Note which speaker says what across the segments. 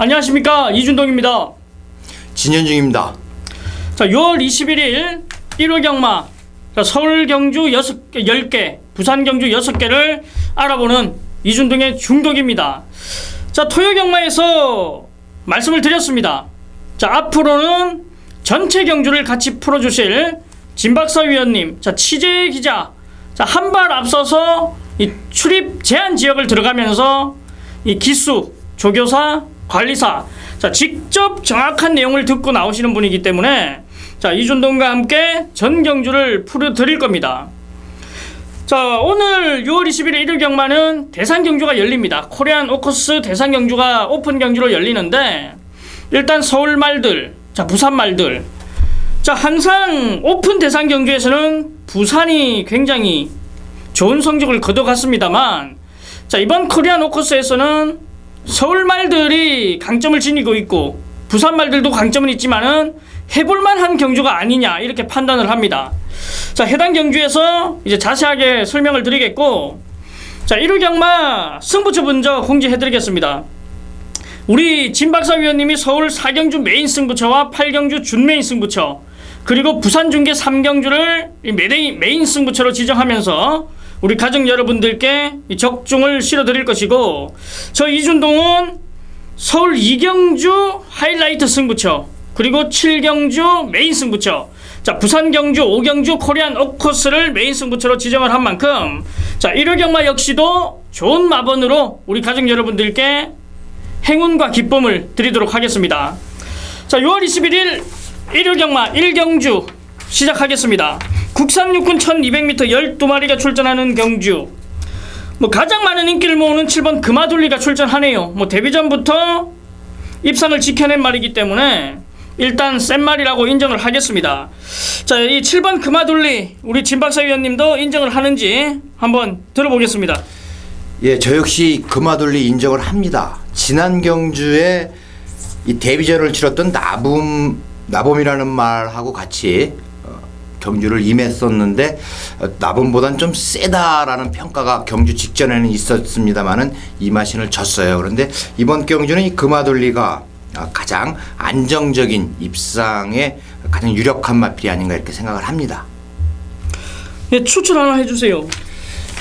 Speaker 1: 안녕하십니까, 이준동입니다.
Speaker 2: 진현중입니다.
Speaker 1: 자, 6월 21일 1호 경마, 서울 경주 10개, 부산 경주 6개를 알아보는 이준동의 중독입니다. 자, 토요 경마에서 말씀을 드렸습니다. 자, 앞으로는 전체 경주를 같이 풀어주실 진박사 위원님, 자, 취재 기자, 자, 한 발 앞서서 이 출입 제한 지역을 들어가면서 이 기수, 조교사, 관리사, 자, 직접 정확한 내용을 듣고 나오시는 분이기 때문에 자, 이준동과 함께 전 경주를 풀어드릴 겁니다. 자, 오늘 6월 21일 1일 경마는 대상 경주가 열립니다. 코리안 오커스 대상 경주가 오픈 경주로 열리는데, 일단 서울 말들, 자, 부산 말들, 자, 항상 오픈 대상 경주에서는 부산이 굉장히 좋은 성적을 거둬갔습니다만, 자, 이번 코리안 오커스에서는 서울 말들이 강점을 지니고 있고 부산 말들도 강점은 있지만은 해볼만한 경주가 아니냐, 이렇게 판단을 합니다. 자, 해당 경주에서 이제 자세하게 설명을 드리겠고, 자, 1호 경마 승부처 먼저 공지해드리겠습니다. 우리 진박사 위원님이 서울 4경주 메인 승부처와 8경주 준메인 승부처, 그리고 부산 중계 3경주를 메인 승부처로 지정하면서 우리 가족 여러분들께 적중을 실어드릴 것이고, 저 이준동은 서울 2경주 하이라이트 승부처, 그리고 7경주 메인 승부처, 자, 부산 경주 5경주 코리안 오커스를 메인 승부처로 지정을 한 만큼, 자, 1호 경마 역시도 좋은 마번으로 우리 가족 여러분들께 행운과 기쁨을 드리도록 하겠습니다. 자, 6월 21일 1호 경마 1경주 시작하겠습니다. 국산 육군 1200m 12마리가 출전하는 경주, 가장 많은 인기를 모으는 7번 금화둘리가 출전하네요. 데뷔전부터 입상을 지켜낸 말이기 때문에 일단 센 말이라고 인정을 하겠습니다. 자, 이 7번 금화둘리 우리 진박사 위원님도 인정을 하는지 한번 들어보겠습니다.
Speaker 2: 예, 저 역시 금화둘리 인정을 합니다. 지난 경주에 이 데뷔전을 치렀던 나봄이라는 말하고 같이 경주를 임했었는데 나봄보단 좀 세다라는 평가가 경주 직전에는 있었습니다만은 이마신을 졌어요. 그런데 이번 경주는 이 금화둘리가 가장 안정적인 입상에 가장 유력한 마필이 아닌가, 이렇게 생각을 합니다.
Speaker 1: 네, 추천 하나 해주세요.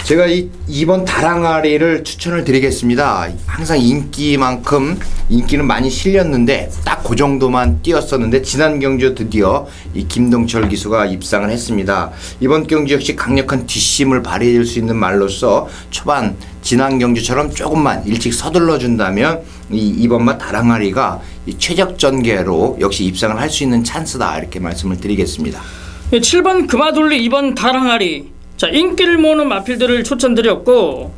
Speaker 2: 제가 이번 다랑아리를 추천을 드리겠습니다. 항상 인기만큼 인기는 많이 실렸는데 딱 그 정도만 뛰었었는데, 지난 경주 드디어 이 김동철 기수가 입상을 했습니다. 이번 경주 역시 강력한 뒷심을 발휘할 수 있는 말로써 초반 지난 경주처럼 조금만 일찍 서둘러 준다면 이번마 다랑아리가 최적 전개로 역시 입상을 할 수 있는 찬스다, 이렇게 말씀을 드리겠습니다.
Speaker 1: 7번 금화둘리, 2번 다랑아리, 자, 인기를 모으는 마필들을 추천드렸고,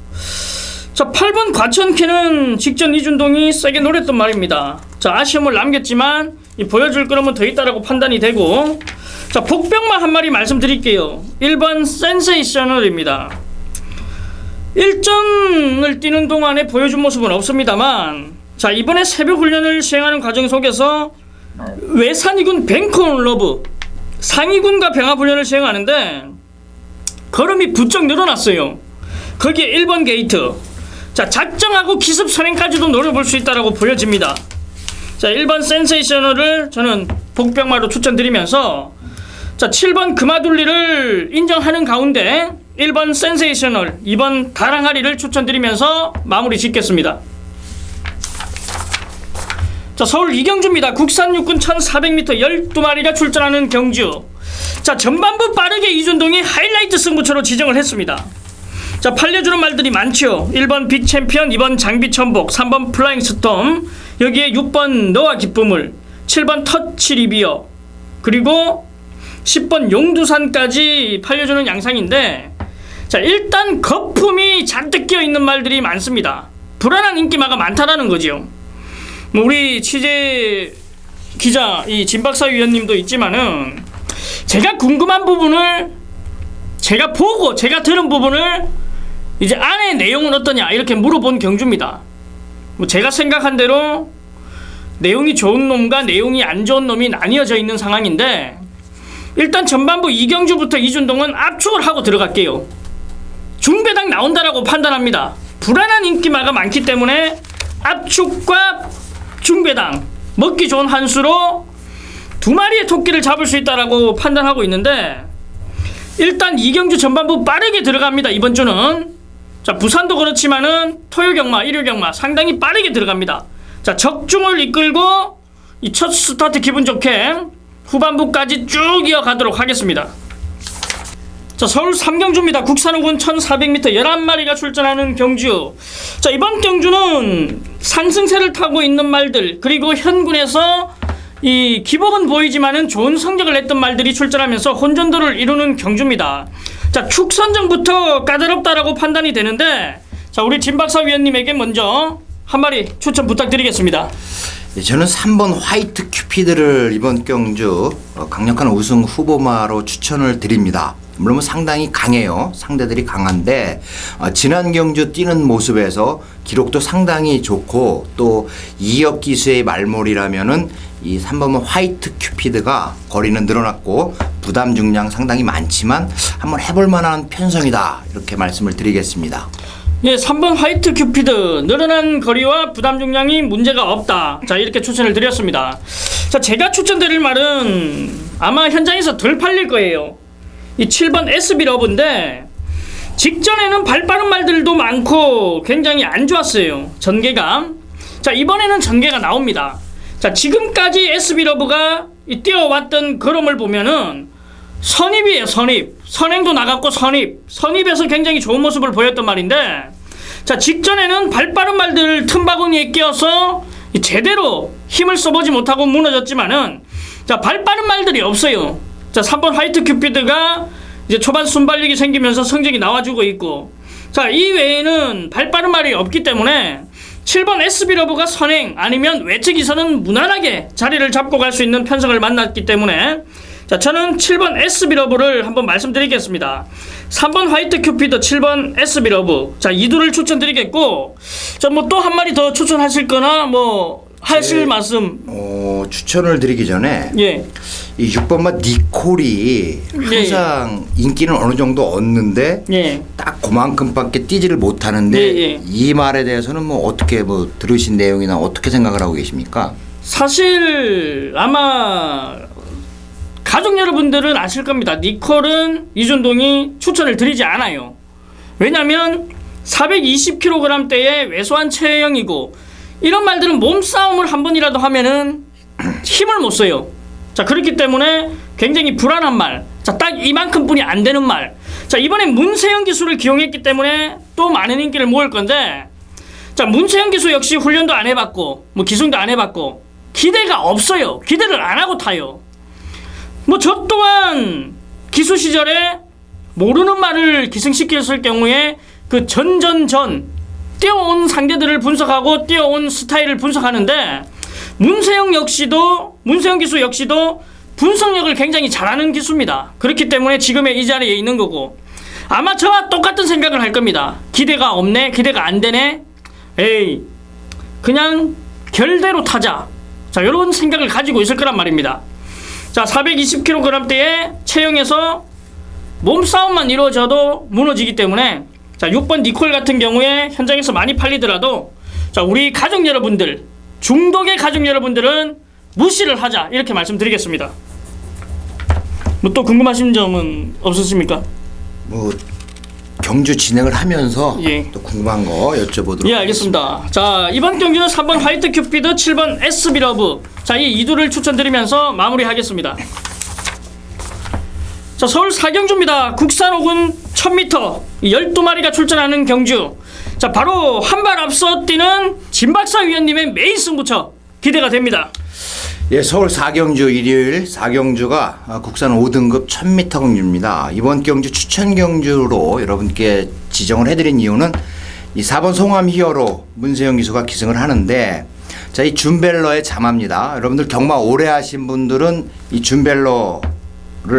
Speaker 1: 자, 8번 과천키는 직전 이준동이 세게 노렸던 말입니다. 자, 아쉬움을 남겼지만 보여줄 거라면 더 있다라고 판단이 되고, 자, 복병마 한 마리 말씀드릴게요. 1번 센세이셔널입니다. 일전을 뛰는 동안에 보여준 모습은 없습니다만, 자, 이번에 새벽 훈련을 시행하는 과정 속에서 외산이군 뱅크온러브 상위군과 병합 훈련을 시행하는데 걸음이 부쩍 늘어났어요. 거기에 1번 게이트, 자, 작정하고 기습 선행까지도 노려볼 수 있다라고 보여집니다. 자, 1번 센세이셔널을 저는 복병마로 추천드리면서, 자, 7번 금화둘리를 인정하는 가운데 1번 센세이셔널, 2번 다랑아리를 추천드리면서 마무리 짓겠습니다. 자, 서울 2경주입니다. 국산 육군 1400m 12마리가 출전하는 경주. 자, 전반부 빠르게 이준동이 하이라이트 승부처로 지정을 했습니다. 자, 팔려주는 말들이 많죠. 1번 빅챔피언, 2번 장비천복, 3번 플라잉 스톰, 여기에 6번 너와 기쁨을, 7번 터치 리비어, 그리고 10번 용두산까지 팔려주는 양상인데, 자, 일단 거품이 잔뜩 끼어있는 말들이 많습니다. 불안한 인기마가 많다라는 거지요. 우리 취재 기자 이 진박사 위원님도 있지만은, 제가 궁금한 부분을 제가 보고 제가 들은 부분을 이제 안에 내용은 어떠냐, 이렇게 물어본 경주입니다. 제가 생각한 대로 내용이 좋은 놈과 내용이 안 좋은 놈이 나뉘어져 있는 상황인데, 일단 전반부 2경주부터 이준동은 압축을 하고 들어갈게요. 중배당 나온다라고 판단합니다. 불안한 인기마가 많기 때문에 압축과 중배당 먹기 좋은 한 수로 2마리의 토끼를 잡을 수 있다라고 판단하고 있는데, 일단 이경주 전반부 빠르게 들어갑니다. 이번 주는. 자, 부산도 그렇지만은 토요경마, 일요경마 상당히 빠르게 들어갑니다. 자, 적중을 이끌고 이 첫 스타트 기분 좋게 후반부까지 쭉 이어가도록 하겠습니다. 자, 서울 3경주입니다. 국산 호군 1400m 11마리가 출전하는 경주. 자, 이번 경주는 상승세를 타고 있는 말들, 그리고 현군에서 이 기복은 보이지만은 좋은 성적을 냈던 말들이 출전하면서 혼전도를 이루는 경주입니다. 자, 축선전부터 까다롭다라고 판단이 되는데, 자, 우리 진박사 위원님에게 먼저 한 마리 추천 부탁드리겠습니다.
Speaker 2: 예, 저는 3번 화이트 큐피드를 이번 경주 강력한 우승 후보마로 추천을 드립니다. 물론 상당히 강해요. 상대들이 강한데 지난 경주 뛰는 모습에서 기록도 상당히 좋고, 또 2억 기수의 말몰이라면은 이 3번 화이트 큐피드가 거리는 늘어났고 부담 중량 상당히 많지만 한번 해볼 만한 편성이다, 이렇게 말씀을 드리겠습니다.
Speaker 1: 예, 3번 화이트 큐피드 늘어난 거리와 부담 중량이 문제가 없다. 자, 이렇게 추천을 드렸습니다. 자, 제가 추천드릴 말은 아마 현장에서 덜 팔릴 거예요. 이 7번 SB 러브인데, 직전에는 발 빠른 말들도 많고 굉장히 안 좋았어요, 전개감. 자, 이번에는 전개가 나옵니다. 자, 지금까지 SB 러브가 뛰어왔던 걸음을 보면은 선입이에요. 선행도 나갔고 선입에서 굉장히 좋은 모습을 보였던 말인데, 자, 직전에는 발 빠른 말들 틈바구니에 끼어서 제대로 힘을 써보지 못하고 무너졌지만은, 자, 발 빠른 말들이 없어요. 자, 3번 화이트 큐피드가 이제 초반 순발력이 생기면서 성적이 나와주고 있고, 자, 이 외에는 발 빠른 말이 없기 때문에 7번 SB 러브가 선행 아니면 외측에서는 무난하게 자리를 잡고 갈 수 있는 편성을 만났기 때문에, 자, 저는 7번 SB 러브를 한번 말씀드리겠습니다. 3번 화이트 큐피드, 7번 SB 러브. 자, 이 둘을 추천드리겠고, 자, 뭐 또 한 마리 더 추천하실 거나 뭐 하실 말씀.
Speaker 2: 추천을 드리기 전에
Speaker 1: 예.
Speaker 2: 이 6번마 니콜이 항상 인기는 어느 정도 얻는데
Speaker 1: 예.
Speaker 2: 딱 그만큼밖에 뛰지를 못하는데,
Speaker 1: 예.
Speaker 2: 이 말에 대해서는 뭐 어떻게 뭐 들으신 내용이나 어떻게 생각을 하고 계십니까?
Speaker 1: 사실 아마 가족 여러분들은 아실 겁니다. 니콜은 이준동이 추천을 드리지 않아요. 왜냐면 420kg대의 왜소한 체형이고, 이런 말들은 몸싸움을 한 번이라도 하면은 힘을 못 써요. 자, 그렇기 때문에 굉장히 불안한 말, 자, 딱 이만큼뿐이 안 되는 말. 자, 이번에 문세영 기수를 기용했기 때문에 또 많은 인기를 모을 건데, 자, 문세영 기수 역시 훈련도 안 해봤고 뭐 기승도 안 해봤고 기대가 없어요. 기대를 안 하고 타요. 뭐 저 또한 기수 시절에 모르는 말을 기승시켰을 경우에 그 뛰어온 상대들을 분석하고 뛰어온 스타일을 분석하는데, 문세영 기수 역시도 분석력을 굉장히 잘하는 기수입니다. 그렇기 때문에 지금의 이 자리에 있는 거고, 아마 저와 똑같은 생각을 할 겁니다. 기대가 없네, 기대가 안 되네, 에이 그냥 결대로 타자. 자, 이런 생각을 가지고 있을 거란 말입니다. 자, 420kg대의 체형에서 몸싸움만 이루어져도 무너지기 때문에, 자, 6번 니콜 같은 경우에 현장에서 많이 팔리더라도, 자, 우리 가족 여러분들, 중독의 가족 여러분들은 무시를 하자, 이렇게 말씀드리겠습니다. 뭐 또 궁금하신 점은 없으십니까?
Speaker 2: 뭐 경주 진행을 하면서
Speaker 1: 예.
Speaker 2: 또 궁금한 거 여쭤보도록.
Speaker 1: 예, 알겠습니다. 자, 이번 경기는 3번 화이트 큐피드, 7번 SB 러브. 자, 이 이두를 추천드리면서 마무리하겠습니다. 자, 서울 4경주입니다. 국산 호군 1000m 12마리가 출전하는 경주. 자, 바로 한 발 앞서 뛰는 진박사 위원님의 메인 승부처 기대가 됩니다.
Speaker 2: 예, 서울 4경주 일요일 4경주가 국산 5등급 1000m 경주입니다. 이번 경주 추천 경주로 여러분께 지정을 해드린 이유는 이 4번 송암 히어로 문세영 기수가 기승을 하는데, 자, 이 준벨러의 자마입니다. 여러분들 경마 오래 하신 분들은 이 준벨러를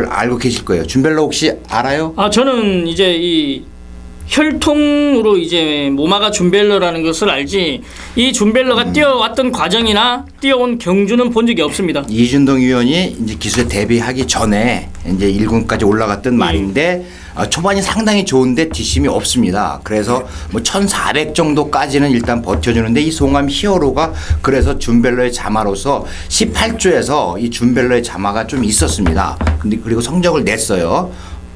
Speaker 2: 알고 계실 거예요. 준벨러 혹시 알아요?
Speaker 1: 아, 저는 이제 이 혈통으로 이제 모마가 준벨러라는 것을 알지 이 준벨러가 뛰어왔던 과정이나 뛰어온 경주는 본 적이 없습니다.
Speaker 2: 이준동 위원이 이제 기술에 데뷔하기 전에 이제 1군까지 올라갔던 말인데 초반이 상당히 좋은데 뒷심이 없습니다. 그래서 뭐 1,400 정도까지는 일단 버텨주는데 이 송암 히어로가 그래서 준벨러의 자마로서 18조에서 이 준벨러의 자마가 좀 있었습니다. 근데 그리고 성적을 냈어요.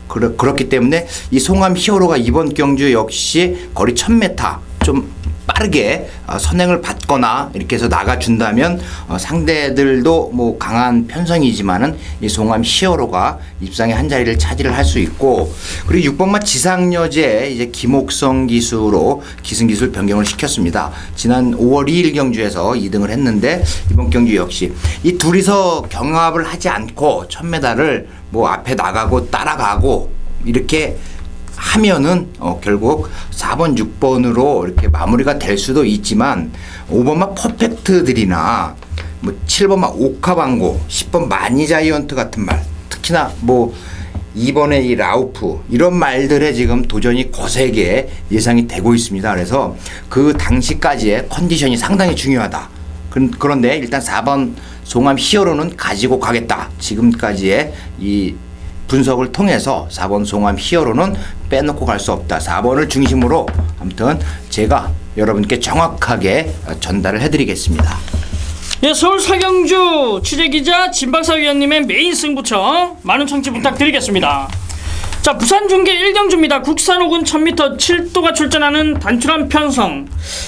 Speaker 2: 그렇기 때문에 이 송암 히어로가 이번 경주 역시 거리 1000m 좀 빠르게 선행을 받거나 이렇게 해서 나가준다면 상대들도 뭐 강한 편성이지만은 이 송암 히어로가 입상의 한 자리를 차지를 할 수 있고 그리고 6번마 지상여제 이제 김옥성 기수로 기승기술 변경을 시켰습니다. 지난 5월 2일 경주에서 2등을 했는데 이번 경주 역시 이 둘이서 경합을 하지 않고 1000m를 뭐 앞에 나가고 따라가고 이렇게 하면은 결국 4번, 6번으로 이렇게 마무리가 될 수도 있지만 5번마 퍼펙트들이나 뭐 7번마 오카방고, 10번 마니자이언트 같은 말, 특히나 뭐 2번의 이 라우프 이런 말들에 지금 도전이 거세게 예상이 되고 있습니다. 그래서 그 당시까지의 컨디션이 상당히 중요하다. 그런데 일단 4번 송암 히어로는 가지고 가겠다. 지금까지의 이 분석을 통해서 4번 송암 히어로는 빼놓고 갈 수 없다. 4번을 중심으로 아무튼 제가 여러분께 정확하게 전달을 해드리겠습니다.
Speaker 1: 예, 서울 사경주 취재기자 진박사 위원님의 메인 승부처 많은 청취 부탁드리겠습니다. 자, 부산중계 1경주입니다. 국산 5군 1000m 7도가 출전하는 단출한 편성.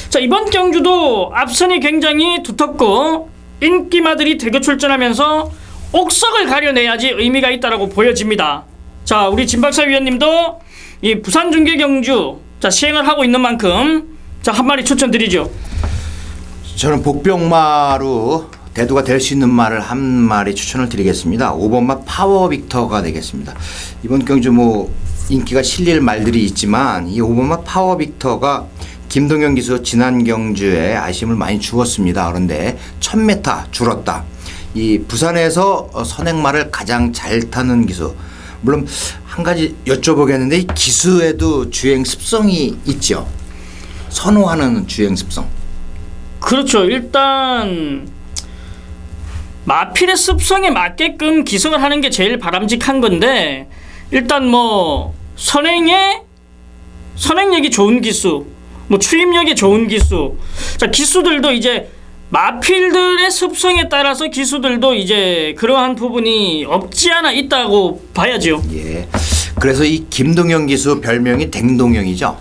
Speaker 1: 자, 이번 경주도 앞선이 굉장히 두텁고 인기마들이 대거 출전하면서 옥석을 가려내야지 의미가 있다라고 보여집니다. 자, 우리 진박사 위원님도 이 부산중계 경주 자 시행을 하고 있는 만큼 자 한 마리 추천드리죠.
Speaker 2: 저는 복병마로 대두가 될 수 있는 말을 한 마리 추천을 드리겠습니다. 5번마 파워 빅터가 되겠습니다. 이번 경주 뭐 인기가 실릴 말들이 있지만 이 5번마 파워 빅터가 김동현 기수 지난 경주에 아쉬움을 많이 주었습니다. 그런데 1000m 줄었다. 이 부산에서 선행마를 가장 잘 타는 기수. 물론 한 가지 여쭤보겠는데 이 기수에도 주행 습성이 있죠. 선호하는 주행 습성.
Speaker 1: 그렇죠. 일단 마필의 습성에 맞게끔 기승을 하는 게 제일 바람직한 건데 일단 뭐 선행력이 좋은 기수, 뭐 추임력이 좋은 기수. 자, 기수들도 이제 마필들의 습성에 따라서 기수들도 이제 그러한 부분이 없지 않아 있다고 봐야죠.
Speaker 2: 예. 그래서 이 김동현 기수 별명이 댕동형이죠.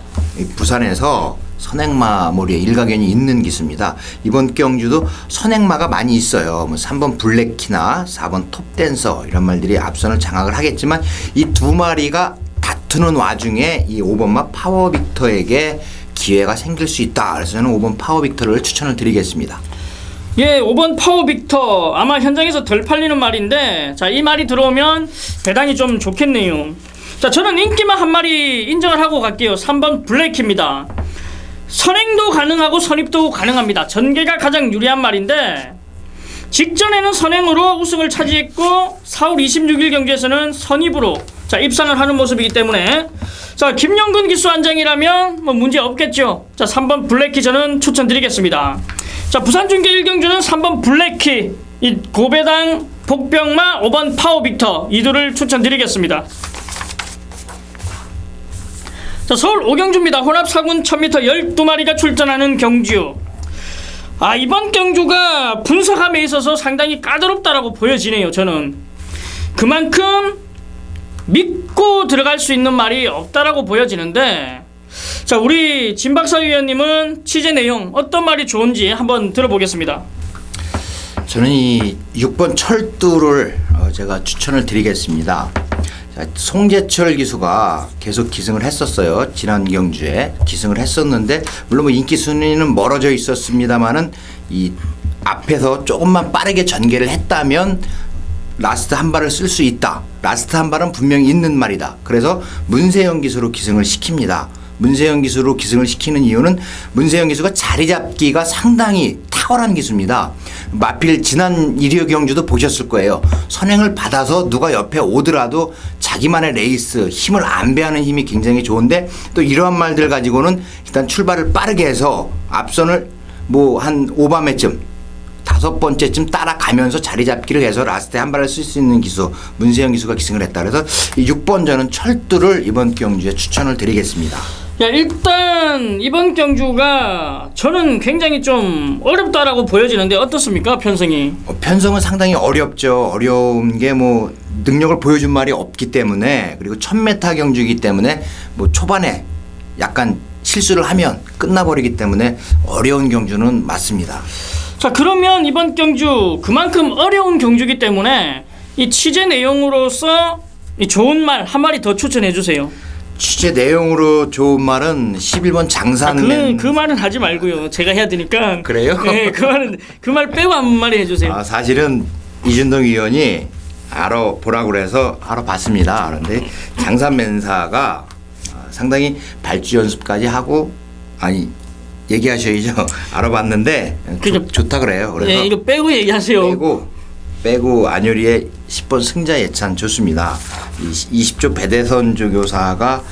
Speaker 2: 부산에서 선행마 머리에 일가견이 있는 기수입니다. 이번 경주도 선행마가 많이 있어요. 뭐 3번 블랙키나 4번 톱댄서 이런 말들이 앞선을 장악을 하겠지만 이 두 마리가 다투는 와중에 이 5번마 파워 빅터에게 기회가 생길 수 있다. 그래서 저는 5번 파워 빅터를 추천을 드리겠습니다.
Speaker 1: 예, 5번 파워 빅터 아마 현장에서 덜 팔리는 말인데 자, 이 말이 들어오면 대단히 좀 좋겠네요. 자, 저는 인기만 한 마리 인정을 하고 갈게요. 3번 블랙입니다. 선행도 가능하고 선입도 가능합니다. 전개가 가장 유리한 말인데 직전에는 선행으로 우승을 차지했고 4월 26일 경기에서는 선입으로 자 입상을 하는 모습이기 때문에 자 김영근 기수 안장이라면 뭐 문제 없겠죠. 자 3번 블랙키 저는 추천드리겠습니다. 자 부산중계 1경주는 3번 블랙키 이 고배당 복병마 5번 파워 빅터 이 둘을 추천드리겠습니다. 자 서울 5경주입니다. 혼합 4군 1000m 12마리가 출전하는 경주. 아 이번 경주가 분석함에 있어서 상당히 까다롭다라고 보여지네요. 저는 그만큼 믿고 들어갈 수 있는 말이 없다라고 보여지는데 자 우리 진박사 위원님은 취재 내용 어떤 말이 좋은지 한번 들어보겠습니다.
Speaker 2: 저는 이 6번 철두를 제가 추천을 드리겠습니다. 자, 송재철 기수가 계속 기승을 했었어요. 지난 경주에 기승을 했었는데 물론 뭐 인기 순위는 멀어져 있었습니다만은 이 앞에서 조금만 빠르게 전개를 했다면 라스트 한 발을 쓸 수 있다. 라스트 한 발은 분명히 있는 말이다. 그래서 문세영 기수로 기승을 시킵니다. 문세영 기수로 기승을 시키는 이유는 문세영 기수가 자리 잡기가 상당히 탁월한 기수입니다. 마필 지난 1위 경주도 보셨을 거예요. 선행을 받아서 누가 옆에 오더라도 자기만의 레이스 힘을 안배하는 힘이 굉장히 좋은데 또 이러한 말들 가지고는 일단 출발을 빠르게 해서 앞선을 뭐 한 오밤에쯤 5번째쯤 따라가면서 자리 잡기를 해서 라스트에 한 발을 쓸 수 있는 기수 문세영 기수가 기승을 했다. 그래서 이 6번 저는 철두를 이번 경주에 추천을 드리겠습니다.
Speaker 1: 야, 일단 이번 경주가 저는 굉장히 좀 어렵다라고 보여지는데 어떻습니까, 편성이?
Speaker 2: 편성은 상당히 어렵죠. 어려운 게 뭐 능력을 보여준 말이 없기 때문에 그리고 1000m 경주이기 때문에 뭐 초반에 약간 실수를 하면 끝나버리기 때문에 어려운 경주는 맞습니다.
Speaker 1: 자, 그러면 이번 경주 그만큼 어려운 경주이기 때문에 이 취재 내용으로서 이 좋은 말 한 마리 더 추천해 주세요.
Speaker 2: 취재 내용으로 좋은 말은 11번 장산맨.
Speaker 1: 그 말은 하지 말고요. 제가 해야 되니까.
Speaker 2: 그래요?
Speaker 1: 네, 그 말 빼고 한 마리 해주세요.
Speaker 2: 사실은 이준동 위원이 알아보라고 그래서 알아봤습니다. 그런데 장산맨사가 상당히 발주 연습까지 하고 얘기하셔야죠. 알아봤는데 좋다 그래요. 그래서
Speaker 1: 예, 이거 빼고 얘기하세요.
Speaker 2: 빼고 안효리의 10번 승자 예찬 좋습니다. 20조 배대선 조교사가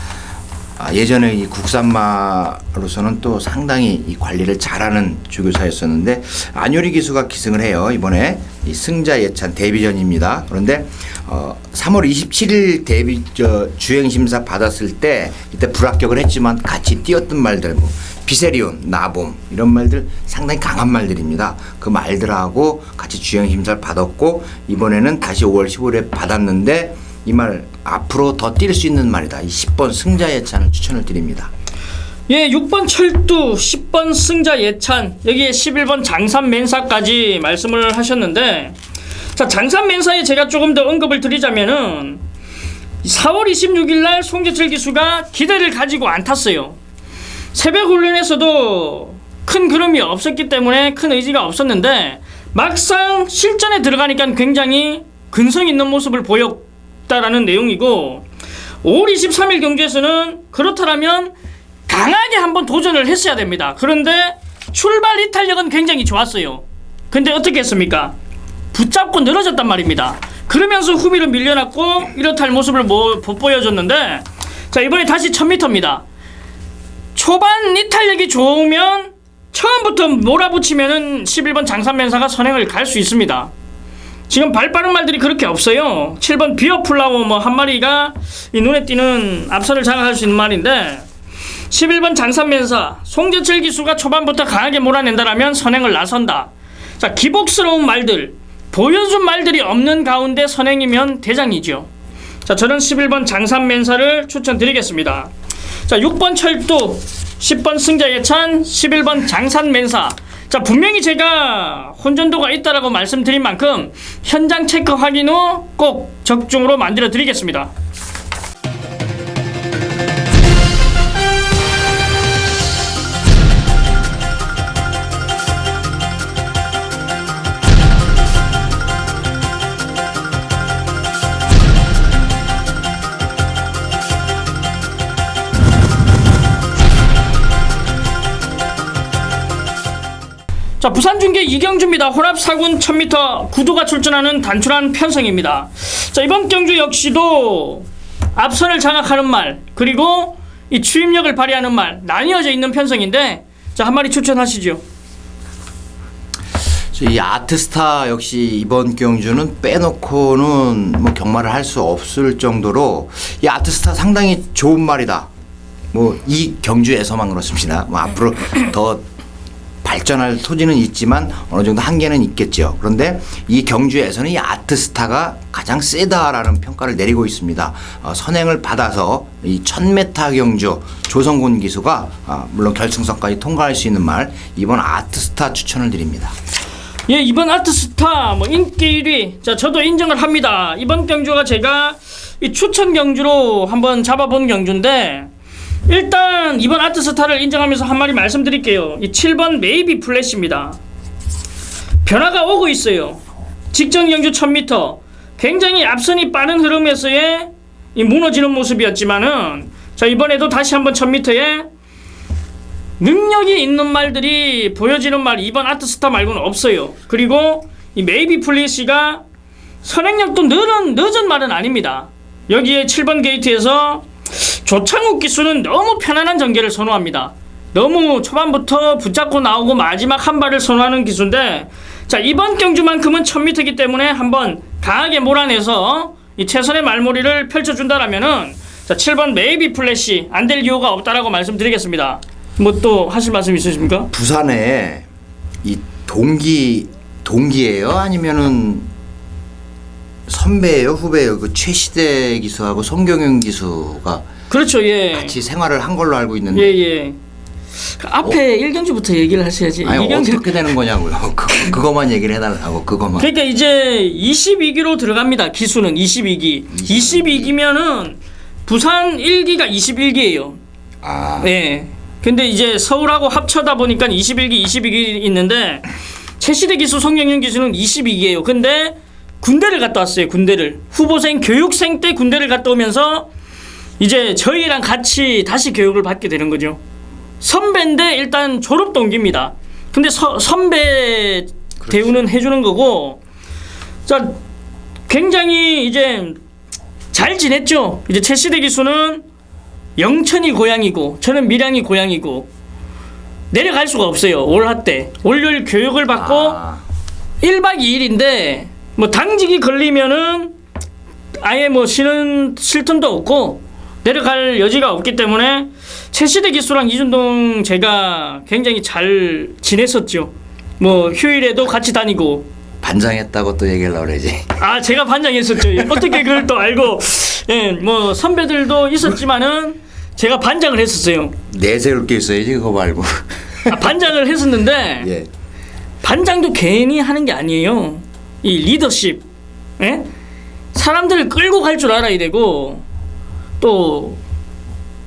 Speaker 2: 예전에 이 국산마로서는 또 상당히 이 관리를 잘하는 조교사였었는데 안효리 기수가 기승을 해요. 이번에 이 승자 예찬 데뷔전입니다. 그런데 3월 27일 주행 심사 받았을 때 이때 불합격을 했지만 같이 뛰었던 말들 뭐 비세리온, 나봄 이런 말들 상당히 강한 말들입니다. 그 말들하고 같이 주행 심사를 받았고 이번에는 다시 5월 15일에 받았는데 이 말 앞으로 더 뛸 수 있는 말이다. 이 10번 승자 예찬을 추천을 드립니다.
Speaker 1: 예, 6번 철두, 10번 승자 예찬, 여기에 11번 장산맨사까지 말씀을 하셨는데, 자, 장산맨사에 제가 조금 더 언급을 드리자면은 4월 26일 날 송재철 기수가 기대를 가지고 안 탔어요. 새벽 훈련에서도 큰 그름이 없었기 때문에 큰 의지가 없었는데 막상 실전에 들어가니까 굉장히 근성 있는 모습을 보였다라는 내용이고 5월 23일 경주에서는 그렇다면 강하게 한번 도전을 했어야 됩니다. 그런데 출발 이탈력은 굉장히 좋았어요. 근데 어떻게 했습니까? 붙잡고 늘어졌단 말입니다. 그러면서 후미로 밀려났고 이렇다 할 모습을 보여줬는데 자, 이번에 다시 1000m입니다. 초반 이탈력이 좋으면 처음부터 몰아붙이면은 11번 장산맨사가 선행을 갈 수 있습니다. 지금 발 빠른 말들이 그렇게 없어요. 7번 비어플라워 뭐 한 마리가 이 눈에 띄는 앞선을 장악할 수 있는 말인데 11번 장산맨사 송재철 기수가 초반부터 강하게 몰아낸다라면 선행을 나선다. 자, 기복스러운 말들 보여준 말들이 없는 가운데 선행이면 대장이죠. 자, 저는 11번 장산맨사를 추천드리겠습니다. 자, 6번 철도, 10번 승자 예찬, 11번 장산맨사. 자, 분명히 제가 혼전도가 있다라고 말씀드린 만큼 현장 체크 확인 후 꼭 적중으로 만들어 드리겠습니다. 자, 부산중계 이경주입니다. 혼합 4군 1000m 구도가 출전하는 단출한 편성입니다. 자, 이번 경주 역시도 앞선을 장악하는 말 그리고 이 추임력을 발휘하는 말 나뉘어져 있는 편성인데 자, 한 마리 추천하시죠.
Speaker 2: 이 아트스타 역시 이번 경주는 빼놓고는 뭐 경마를 할 수 없을 정도로 이 아트스타 상당히 좋은 말이다. 뭐 이 경주에서만 그렇습니다. 뭐 앞으로 더 발전할 소지는 있지만 어느 정도 한계는 있겠죠. 그런데 이 경주에서는 이 아트스타가 가장 세다라는 평가를 내리고 있습니다. 선행을 받아서 이 1000m 경주 조성곤 기수가 물론 결승선까지 통과할 수 있는 말 이번 아트스타 추천을 드립니다.
Speaker 1: 예, 이번 아트스타 뭐 인기 1위. 자, 저도 인정을 합니다. 이번 경주가 제가 이 추천 경주로 한번 잡아본 경주인데 일단 이번 아트스타를 인정하면서 한 마디 말씀드릴게요. 이 7번 메이비 플래시입니다. 변화가 오고 있어요. 직전 경주 1000m 굉장히 앞선이 빠른 흐름에서의 이 무너지는 모습이었지만은 자, 이번에도 다시 한번 1000m에 능력이 있는 말들이 보여지는 말 이번 아트스타 말고는 없어요. 그리고 이 메이비 플래시가 선행력도 늦은 말은 아닙니다. 여기에 7번 게이트에서 조창욱 기수는 너무 편안한 전개를 선호합니다. 너무 초반부터 붙잡고 나오고 마지막 한 발을 선호하는 기수인데, 자, 이번 경주만큼은 1000m이기 때문에 한번 강하게 몰아내서 이 최선의 말몰이를 펼쳐준다라면은, 자, 7번 메이비 플래시 안 될 이유가 없다라고 말씀드리겠습니다. 뭐 또 하실 말씀 있으십니까?
Speaker 2: 부산에 이 동기예요? 아니면은 선배예요? 후배예요? 그 최시대 기수하고 송경윤 기수가
Speaker 1: 그렇죠, 예.
Speaker 2: 같이 생활을 한 걸로 알고 있는데.
Speaker 1: 예. 그 앞에 1경주부터 얘기를 하셔야지.
Speaker 2: 아니
Speaker 1: 2경주.
Speaker 2: 어떻게 되는 거냐고요. 그거만 얘기를 해달라고. 그거만.
Speaker 1: 그러니까 이제 22기로 들어갑니다. 기수는 22기. 22기면은 부산 1기가 21기예요.
Speaker 2: 아.
Speaker 1: 네. 근데 이제 서울하고 합쳐다 보니까 21기, 22기 있는데 최시대 기수, 송경윤 기수는 22기예요. 근데 군대를 갔다 왔어요. 군대를. 후보생 교육생 때 군대를 갔다 오면서 이제 저희랑 같이 다시 교육을 받게 되는 거죠. 선배인데 일단 졸업 동기입니다. 근데 선배
Speaker 2: 그렇죠.
Speaker 1: 대우는 해주는 거고, 자, 굉장히 이제 잘 지냈죠. 이제 최시대 기수는 영천이 고향이고 저는 밀양이 고향이고 내려갈 수가 없어요. 올하 때 월요일 교육을 받고 1박 2일인데 뭐 당직이 걸리면은 아예 뭐 쉬는 쉴 틈도 없고 내려갈 여지가 없기 때문에 최시대 기수랑 이준동 제가 굉장히 잘 지냈었죠. 뭐 휴일에도 같이 다니고.
Speaker 2: 반장했다고 또 얘기하려고 그러지.
Speaker 1: 아, 제가 반장했었죠. 어떻게 그걸 또 알고. 예, 뭐 선배들도 있었지만은 제가 반장을 했었어요.
Speaker 2: 내세울 게 있어야지 그거 말고.
Speaker 1: 아, 반장을 했었는데
Speaker 2: 예.
Speaker 1: 반장도 괜히 하는 게 아니에요. 이 리더십, 예? 사람들을 끌고 갈 줄 알아야 되고 또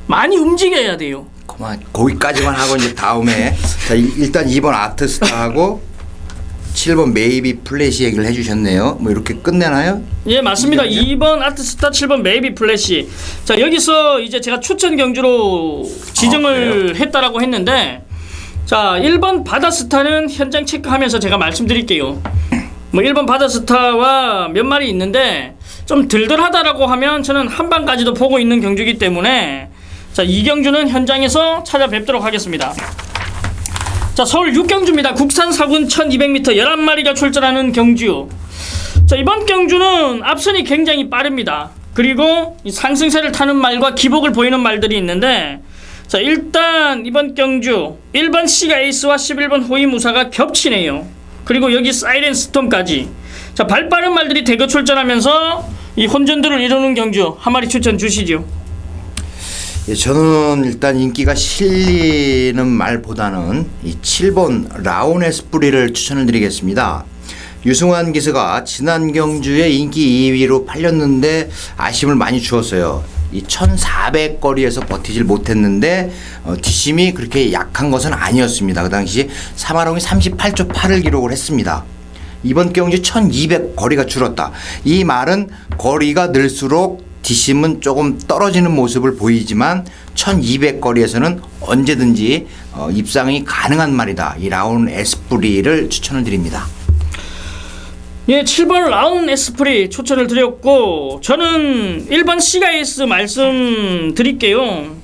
Speaker 1: 많이 움직여야 돼요.
Speaker 2: 그만 거기까지만 하고 이제 다음에 자 일단 2번 아트스타하고 7번 메이비 플래시 얘기를 해주셨네요. 뭐 이렇게 끝내나요?
Speaker 1: 예, 맞습니다. 2번 아트스타, 7번 메이비 플래시. 자, 여기서 이제 제가 추천 경주로 지정을 했다라고 했는데, 자, 1번 바다스타는 현장 체크하면서 제가 말씀드릴게요. 뭐 1번 바다스타와 몇 마리 있는데 좀 들들하다라고 하면 저는 한방까지도 보고 있는 경주이기 때문에, 자, 이 경주는 현장에서 찾아뵙도록 하겠습니다. 자, 서울 6경주입니다. 국산 사군 1200m 11마리가 출전하는 경주. 자, 이번 경주는 앞선이 굉장히 빠릅니다. 그리고 이 상승세를 타는 말과 기복을 보이는 말들이 있는데, 자, 일단 이번 경주 1번 시가 에이스와 11번 호위무사가 겹치네요. 그리고 여기 사이렌 스톰까지. 자, 발빠른 말들이 대거 출전하면서 이 혼전들을 이루는 경주 한 마리 추천 주시죠.
Speaker 2: 예, 저는 일단 인기가 실리는 말보다는 이 7번 라온에스프리를 추천을 드리겠습니다. 유승환 기수가 지난 경주에 인기 2위로 팔렸는데 아쉬움을 많이 주었어요. 이 1400거리에서 버티질 못했는데 뒷심이 그렇게 약한 것은 아니었습니다. 그 당시 사마롱이 38초 8을 기록을 했습니다. 이번 경주 1200 거리가 줄었다. 이 말은 거리가 늘수록 뒷심은 조금 떨어지는 모습을 보이지만 1200 거리에서는 언제든지 입상이 가능한 말이다. 이 라온 에스프리를 추천을 드립니다.
Speaker 1: 예, 7번 라운 에스프리 추천을 드렸고, 저는 1번 시가에스 말씀드릴게요.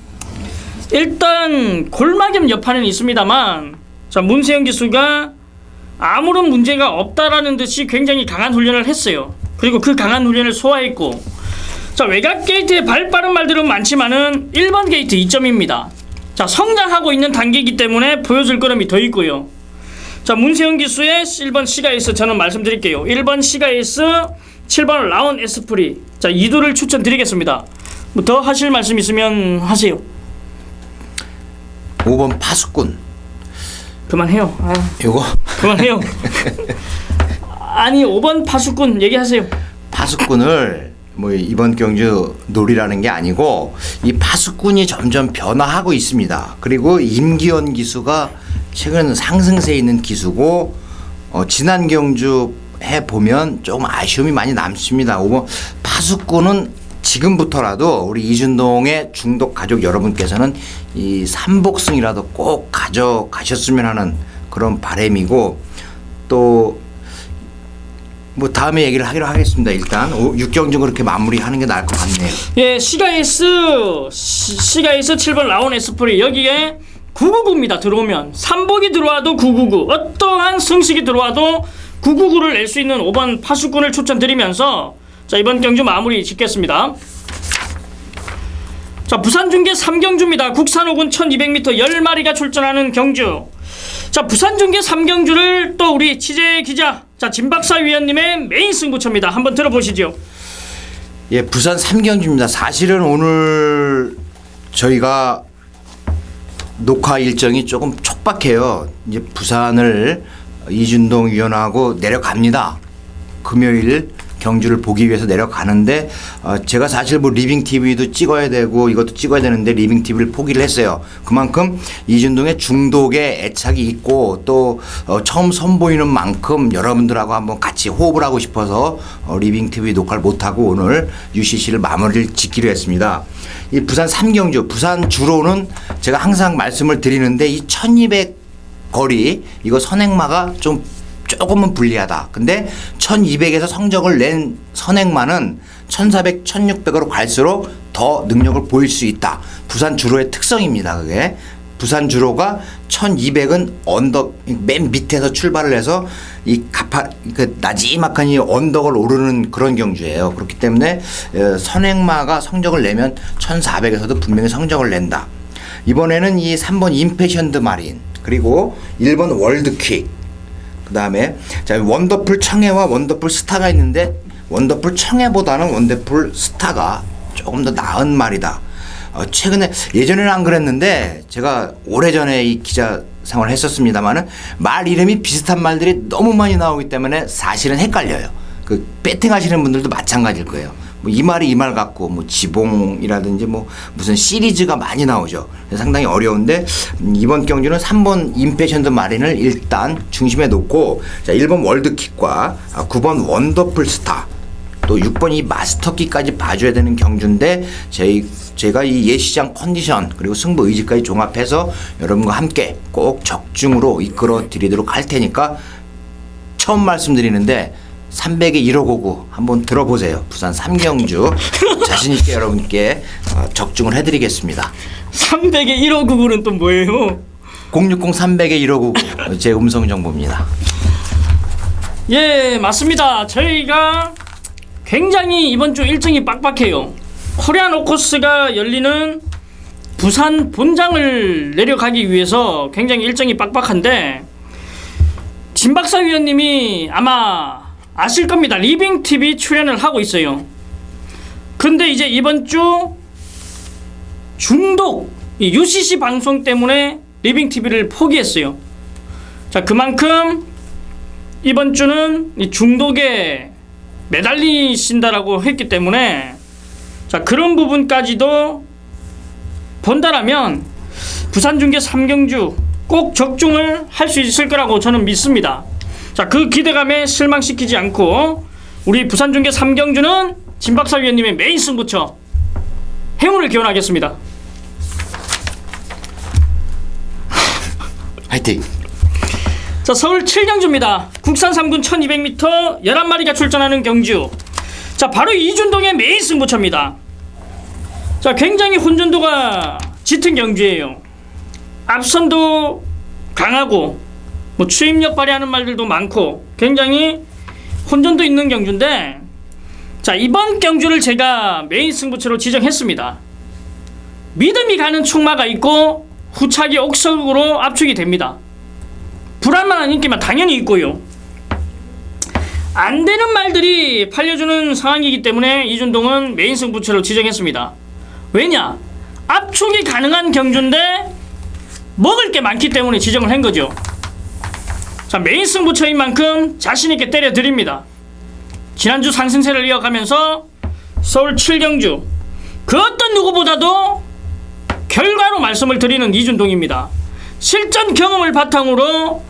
Speaker 1: 일단 골마겸 여파는 있습니다만, 자, 문세영 기수가 아무런 문제가 없다라는 듯이 굉장히 강한 훈련을 했어요. 그리고 그 강한 훈련을 소화했고, 자, 외곽 게이트에 발 빠른 말들은 많지만은 1번 게이트 2점입니다. 자, 성장하고 있는 단계이기 때문에 보여줄 거름이 더 있고요. 자, 문세영 기수의 1번 시가에스 저는 말씀드릴게요. 1번 시가에스, 7번 라운 에스프리. 자, 이 둘을 추천드리겠습니다. 뭐 더 하실 말씀 있으면 하세요.
Speaker 2: 5번 파수꾼.
Speaker 1: 그만해요. 아,
Speaker 2: 요거
Speaker 1: 그만해요. 아니, 5번 파수꾼 얘기하세요.
Speaker 2: 파수꾼을 뭐 이번 경주 놀이라는 게 아니고 이 파수꾼이 점점 변화하고 있습니다. 그리고 임기원 기수가 최근 상승세에 있는 기수고 지난 경주 해 보면 조금 아쉬움이 많이 남습니다. 5번 파수꾼은 지금부터라도 우리 이준동의 중독 가족 여러분께서는 이 3복승이라도 꼭 가져가셨으면 하는 그런 바람이고, 또 뭐 다음에 얘기를 하기로 하겠습니다. 일단 6경주 그렇게 마무리하는 게 나을 것 같네요.
Speaker 1: 예, 시가에스 7번 라온 에스프리 여기에 999입니다. 들어오면 3복이 들어와도 999, 어떠한 승식이 들어와도 999를 낼 수 있는 5번 파수꾼을 추천드리면서 자, 이번 경주 마무리 짓겠습니다. 자, 부산중계 3경주입니다. 국산 호군 1200m 10마리가 출전하는 경주. 자, 부산중계 3경주를 또 우리 취재 기자, 자, 진박사 위원님의 메인 승부처입니다. 한번 들어보시죠.
Speaker 2: 예, 부산 3경주입니다. 사실은 오늘 저희가 녹화 일정이 조금 촉박해요. 이제 부산을 이준동 위원하고 내려갑니다. 금요일 경주를 보기 위해서 내려가는데 제가 사실 뭐 리빙 TV도 찍어야 되고 이것도 찍어야 되는데 리빙 TV를 포기를 했어요. 그만큼 이준동의 중독에 애착이 있고 또 처음 선보이는 만큼 여러분들하고 한번 같이 호흡을 하고 싶어서 리빙 TV 녹화를 못하고 오늘 UCC를 마무리를 짓기로 했습니다. 이 부산 3경주, 부산 주로는 제가 항상 말씀을 드리는데 이 1200 거리 이거 선행마가 좀 조금은 불리하다. 근데 1200에서 성적을 낸 선행마는 1400, 1600으로 갈수록 더 능력을 보일 수 있다. 부산 주로의 특성입니다. 그게. 부산 주로가 1200은 언덕 맨 밑에서 출발을 해서 이 나지막한 이 언덕을 오르는 그런 경주예요. 그렇기 때문에 선행마가 성적을 내면 1400에서도 분명히 성적을 낸다. 이번에는 이 3번 임패션드 마린 그리고 1번 월드퀵 그 다음에 자 원더풀 청해와 원더풀 스타가 있는데 원더풀 청해보다는 원더풀 스타가 조금 더 나은 말이다. 최근에 예전에는 안 그랬는데 제가 오래전에 이 기자 생활을 했었습니다만은 말 이름이 비슷한 말들이 너무 많이 나오기 때문에 사실은 헷갈려요. 그 배팅 하시는 분들도 마찬가지일 거예요. 뭐 이 말이 이 말 같고 뭐 지봉이라든지 뭐 무슨 시리즈가 많이 나오죠. 상당히 어려운데 이번 경주는 3번 임패션드 마린을 일단 중심에 놓고 자 1번 월드킥과 9번 원더풀 스타 또 6번 이 마스터키까지 봐줘야 되는 경주인데 제가 이 예시장 컨디션 그리고 승부 의지까지 종합해서 여러분과 함께 꼭 적중으로 이끌어 드리도록 할 테니까 처음 말씀드리는데 300에 1559 한번 들어보세요. 부산 3경주 자신있게 여러분께 적중을 해드리겠습니다.
Speaker 1: 300에 1599는 또 뭐예요?
Speaker 2: 060 300에 1599 제 음성 정보입니다.
Speaker 1: 예, 맞습니다. 저희가 굉장히 이번 주 일정이 빡빡해요. 코리안 오코스가 열리는 부산 본장을 내려가기 위해서 굉장히 일정이 빡빡한데 진박사 위원님이 아마 아실 겁니다. 리빙 TV 출연을 하고 있어요. 근데 이제 이번 주 중독 이 UCC 방송 때문에 리빙 TV를 포기했어요. 자, 그만큼 이번 주는 이 중독에 매달리신다라고 했기 때문에 자, 그런 부분까지도 본다라면 부산중계 3경주 꼭 적중을 할 수 있을 거라고 저는 믿습니다. 자, 그 기대감에 실망시키지 않고 우리 부산중계 3경주는 진박사 위원님의 메인 승부처 행운을 기원하겠습니다.
Speaker 2: 화이팅!
Speaker 1: 자, 서울 7경주입니다. 국산 3군 1200m 11마리가 출전하는 경주. 자, 바로 이준동의 메인 승부처입니다. 자, 굉장히 혼전도가 짙은 경주예요. 앞선도 강하고 뭐 추임력 발휘하는 말들도 많고 굉장히 혼전도 있는 경주인데 자, 이번 경주를 제가 메인 승부처로 지정했습니다. 믿음이 가는 충마가 있고 후차기 옥석으로 압축이 됩니다. 불안만한 인기만 당연히 있고요. 안 되는 말들이 팔려주는 상황이기 때문에 이준동은 메인 승부처로 지정했습니다. 왜냐? 압축이 가능한 경주인데 먹을 게 많기 때문에 지정을 한 거죠. 자, 메인 승부처인 만큼 자신있게 때려드립니다. 지난주 상승세를 이어가면서 서울 7경주 그 어떤 누구보다도 결과로 말씀을 드리는 이준동입니다. 실전 경험을 바탕으로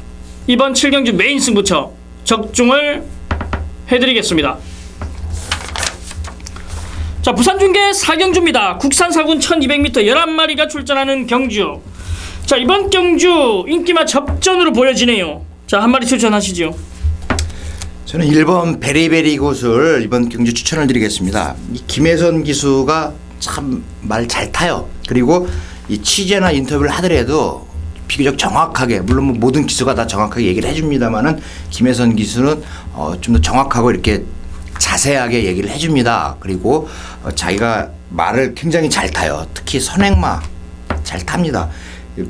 Speaker 1: 이번 7경주 메인 승부처 적중을 해드리겠습니다. 자, 부산중계 4경주입니다. 국산 4군 1200m 11마리가 출전하는 경주. 자, 이번 경주 인기마 접전으로 보여지네요. 자, 한 마리 추천하시죠.
Speaker 2: 저는 1번 베리베리 굿을 이번 경주 추천을 드리겠습니다. 이 김혜선 기수가 참 말 잘 타요. 그리고 이 취재나 인터뷰를 하더라도 비교적 정확하게, 물론 뭐 모든 기수가 다 정확하게 얘기를 해줍니다만은 김혜선 기수는 좀 더 정확하고 이렇게 자세하게 얘기를 해줍니다. 그리고 자기가 말을 굉장히 잘 타요. 특히 선행마 잘 탑니다.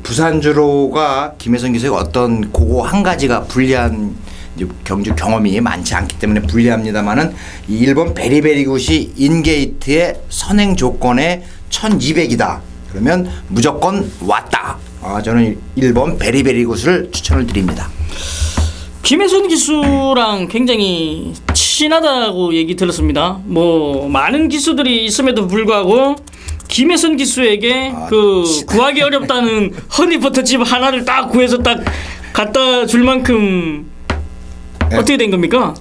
Speaker 2: 부산주로가 김혜선 기수의 어떤 그거 한 가지가 불리한 경주 경험이 많지 않기 때문에 불리합니다만은 이 1번 베리베리 굿이 인게이트의 선행 조건에 1200이다. 그러면 무조건 왔다. 저는 1번 베리베리 굿을 추천을 드립니다.
Speaker 1: 김혜선 기수랑 굉장히 친하다고 얘기 들었습니다. 뭐 많은 기수들이 있음에도 불구하고 김혜선 기수에게 구하기 어렵다는 허니버터칩 하나를 딱 구해서 딱 갖다 줄 만큼 어떻게 된 겁니까?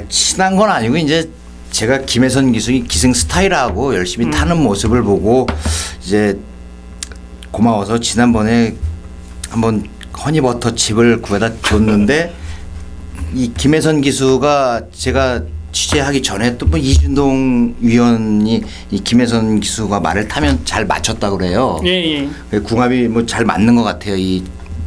Speaker 2: 친한 건 아니고 이제 제가 김혜선 기수의 기승 스타일하고 열심히 타는 모습을 보고 이제 고마워서 지난번에 한번 허니버터칩을 구해다 줬는데 이 김혜선 기수가 제가 취재하기 전에 또 뭐 이준동 위원이 이 김혜선 기수가 말을 타면 잘 맞췄다 그래요.
Speaker 1: 예.
Speaker 2: 궁합이 뭐 잘 맞는 것 같아요. 이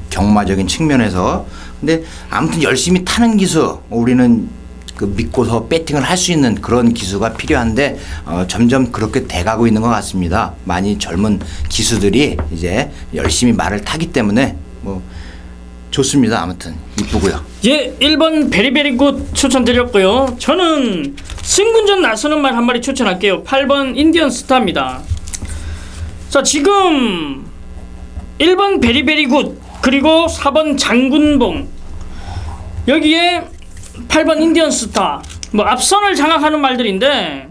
Speaker 2: 경마적인 측면에서. 근데 아무튼 열심히 타는 기수, 우리는 그 믿고서 배팅을 할 수 있는 그런 기수가 필요한데 점점 그렇게 돼가고 있는 것 같습니다. 많이 젊은 기수들이 이제 열심히 말을 타기 때문에 뭐 좋습니다. 아무튼 이쁘고요.
Speaker 1: 예, 1번 베리베리 굿 추천드렸고요. 저는 승군전 나서는 말 한 마리 추천할게요. 8번 인디언 스타입니다. 자, 지금 1번 베리베리 굿 그리고 4번 장군봉, 여기에 8번 인디언 스타, 뭐 앞선을 장악하는 말들인데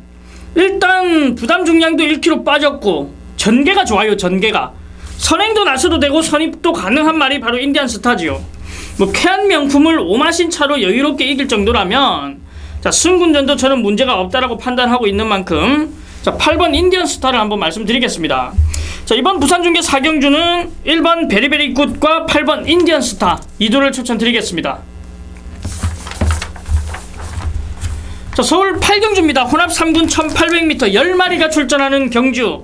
Speaker 1: 일단 부담 중량도 1kg 빠졌고 전개가 좋아요. 전개가 선행도 나서도 되고 선입도 가능한 말이 바로 인디언 스타지요. 뭐 쾌한 명품을 오마신 차로 여유롭게 이길 정도라면 자, 승군전도 저는 문제가 없다라고 판단하고 있는 만큼 자, 8번 인디언 스타를 한번 말씀드리겠습니다. 자, 이번 부산중계 4경주는 1번 베리베리 굿과 8번 인디언 스타 이 두를 추천드리겠습니다. 자, 서울 8경주입니다. 혼합 3군 1800m 10마리가 출전하는 경주.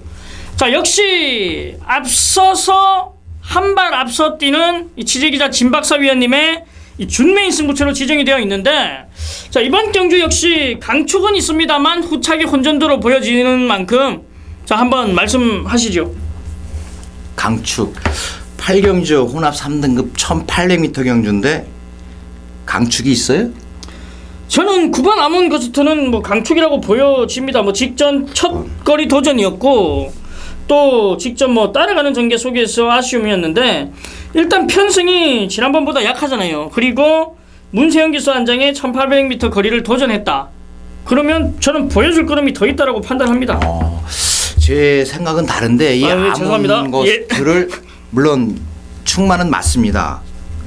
Speaker 1: 자, 역시 앞서서 한 발 앞서 뛰는 이 취재기자 진박사 위원님의 이 준메인 승부처로 지정이 되어 있는데 자, 이번 경주 역시 강축은 있습니다만 후차기 혼전도로 보여지는 만큼 자, 한번 말씀하시죠.
Speaker 2: 강축 8경주 혼합 3등급 1800m 경주인데 강축이 있어요?
Speaker 1: 저는 9번 아몬거스트는 뭐 강축이라고 보여집니다. 뭐 직전 첫 거리 도전이었고 또 직접 뭐 따라가는 전개 속에서 아쉬움이었는데 일단 편승이 지난번보다 약하잖아요. 그리고 문세영 기수 한 장에 1800m 거리를 도전했다. 그러면 저는 보여줄 걸음이 더 있다라고 판단합니다.
Speaker 2: 제 생각은 다른데 이 아몬거스트를 물론 충만은 맞습니다.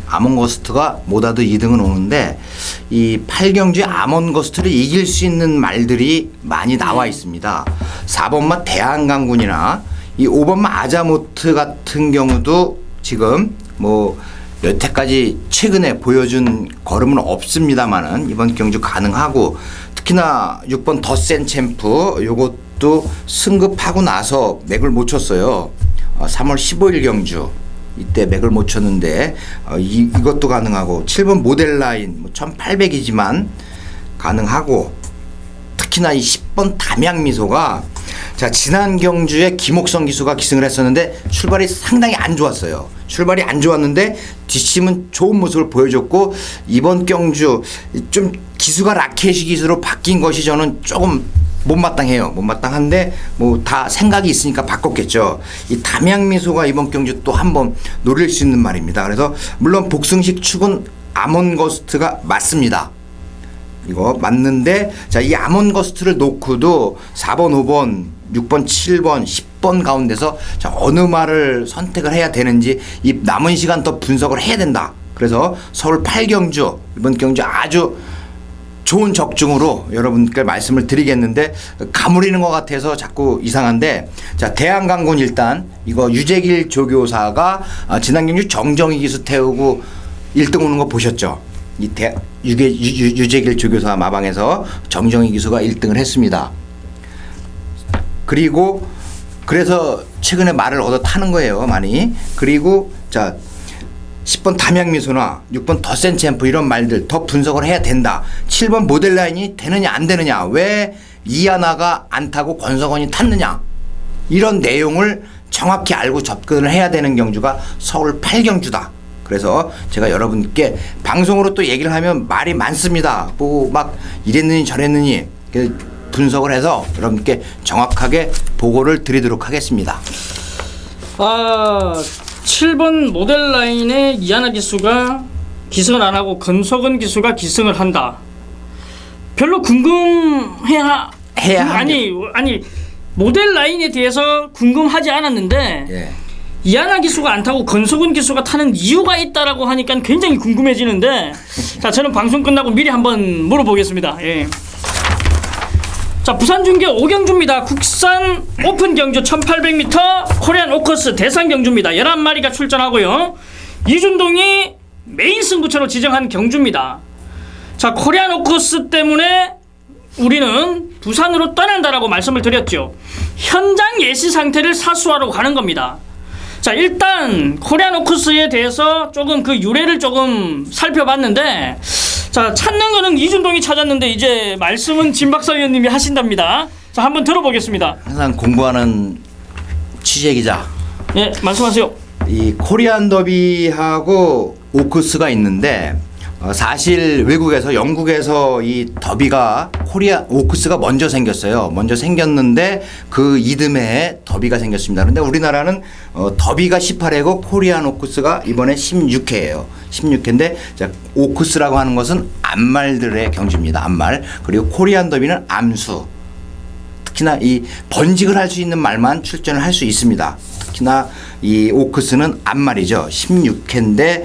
Speaker 2: 아몬거스트가 뭐다도 2등은 오는데 이 8경주의 아몬거스트를 이길 수 있는 말들이 많이 나와 있습니다. 4번마 대한강군이나 이 5번마 아자모트 같은 경우도 지금 뭐 여태까지 최근에 보여준 걸음은 없습니다만은 이번 경주 가능하고 특히나 6번 더 센 챔프 요것도 승급하고 나서 맥을 못 쳤어요. 3월 15일 경주 이때 맥을 못 쳤는데 이것도 가능하고 7번 모델라인 1800이지만 가능하고 특히나 이 10번 담양미소가 자, 지난 경주에 김옥성 기수가 기승을 했었는데 출발이 상당히 안 좋았어요. 출발이 안 좋았는데 뒷심은 좋은 모습을 보여줬고 이번 경주 좀 기수가 라켓이 기수로 바뀐 것이 저는 조금 못마땅해요. 못마땅한데 뭐 다 생각이 있으니까 바꿨겠죠. 이 담양미소가 이번 경주 또 한번 노릴 수 있는 말입니다. 그래서 물론 복승식 축은 아몬거스트가 맞습니다. 이거 맞는데 자, 이 아몬거스트를 놓고도 4번, 5번, 6번, 7번, 10번 가운데서 자, 어느 말을 선택을 해야 되는지 이 남은 시간 더 분석을 해야 된다. 그래서 서울 8경주 이번 경주 아주 좋은 적중으로 여러분께 말씀을 드리겠는데 가무리는 것 같아서 자꾸 이상한데 자, 대한강군 일단 이거 유재길 조교사가 지난 경주 정정희 기수 태우고 1등 오는 거 보셨죠? 유재길 조교사 마방에서 정정희 기수가 1등을 했습니다. 그리고 그래서 최근에 말을 얻어 타는 거예요, 많이. 그리고 자 10번 담양미소나 6번 더센 챔프 이런 말들 더 분석을 해야 된다. 7번 모델라인이 되느냐 안 되느냐. 왜 이하나가 안 타고 권석원이 탔느냐. 이런 내용을 정확히 알고 접근을 해야 되는 경주가 서울 8경주다. 그래서 제가 여러분께 방송으로 또 얘기를 하면 말이 많습니다. 뭐 막 이랬느니 저랬느니 분석을 해서 여러분께 정확하게 보고를 드리도록 하겠습니다.
Speaker 1: 7번 모델 라인에 이하나 기수가 기승을 안 하고 권석원 기수가 기승을 한다. 별로 궁금해야 아니 모델 라인에 대해서 궁금하지 않았는데
Speaker 2: 예.
Speaker 1: 이하나 기수가 안 타고 권석원 기수가 타는 이유가 있다라고 하니까 굉장히 궁금해지는데 자 저는 방송 끝나고 미리 한번 물어보겠습니다. 예. 자 부산 중계 5경주입니다. 국산 오픈 경주 1800m 코리안 오커스 대상 경주입니다. 11마리가 출전하고요. 이준동이 메인 승부처로 지정한 경주입니다. 자 코리안 오커스 때문에 우리는 부산으로 떠난다라고 말씀을 드렸죠. 현장 예시 상태를 사수하러 가는 겁니다. 자 일단 코리안 오커스에 대해서 조금 그 유래를 조금 살펴봤는데 자 찾는 거는 이준동이 찾았는데 이제 말씀은 진 박사위원님이 하신답니다. 자 한번 들어보겠습니다.
Speaker 2: 항상 공부하는 취재 기자.
Speaker 1: 예 말씀하세요.
Speaker 2: 이 코리안 더비하고 오크스가 있는데 사실 외국에서 영국에서 이 더비가 오크스가 먼저 생겼어요. 먼저 생겼는데 그 이듬해에 더비가 생겼습니다. 그런데 우리나라는 더비가 18회고 코리안 오크스가 이번에 16회예요. 16회인데 오크스라고 하는 것은 암말들의 경주입니다. 암말. 그리고 코리안 더비는 암수. 특히나 이 번직을 할 수 있는 말만 출전을 할 수 있습니다. 특히나 이 오크스는 암말이죠. 16회인데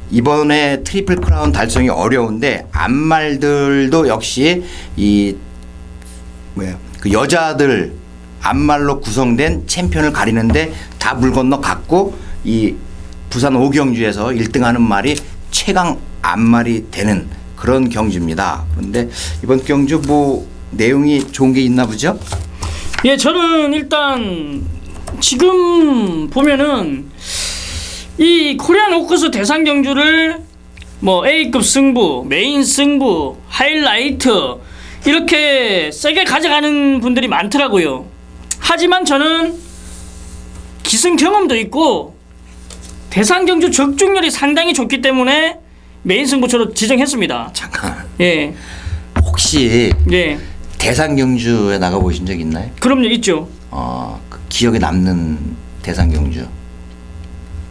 Speaker 2: 이번에 트리플 크라운 달성이 어려운데 암말들도 역시 그 여자들 암말로 구성된 챔피언을 가리는데 다 물 건너 갔고 이 부산 5경주에서 1등하는 말이 최강 암말이 되는 그런 경주입니다. 그런데 이번 경주 뭐 내용이 좋은 게 있나 보죠?
Speaker 1: 예 저는 일단 지금 보면은 이 코리안 오크스 대상 경주를 뭐 A급 승부, 메인 승부, 하이라이트 이렇게 세게 가져가는 분들이 많더라고요. 하지만 저는 기승 경험도 있고 대상 경주 적중률이 상당히 좋기 때문에 메인 승부처로 지정했습니다.
Speaker 2: 잠깐.
Speaker 1: 예.
Speaker 2: 혹시
Speaker 1: 예.
Speaker 2: 대상 경주에 나가 보신 적 있나요?
Speaker 1: 그럼요, 있죠.
Speaker 2: 그 기억에 남는 대상 경주.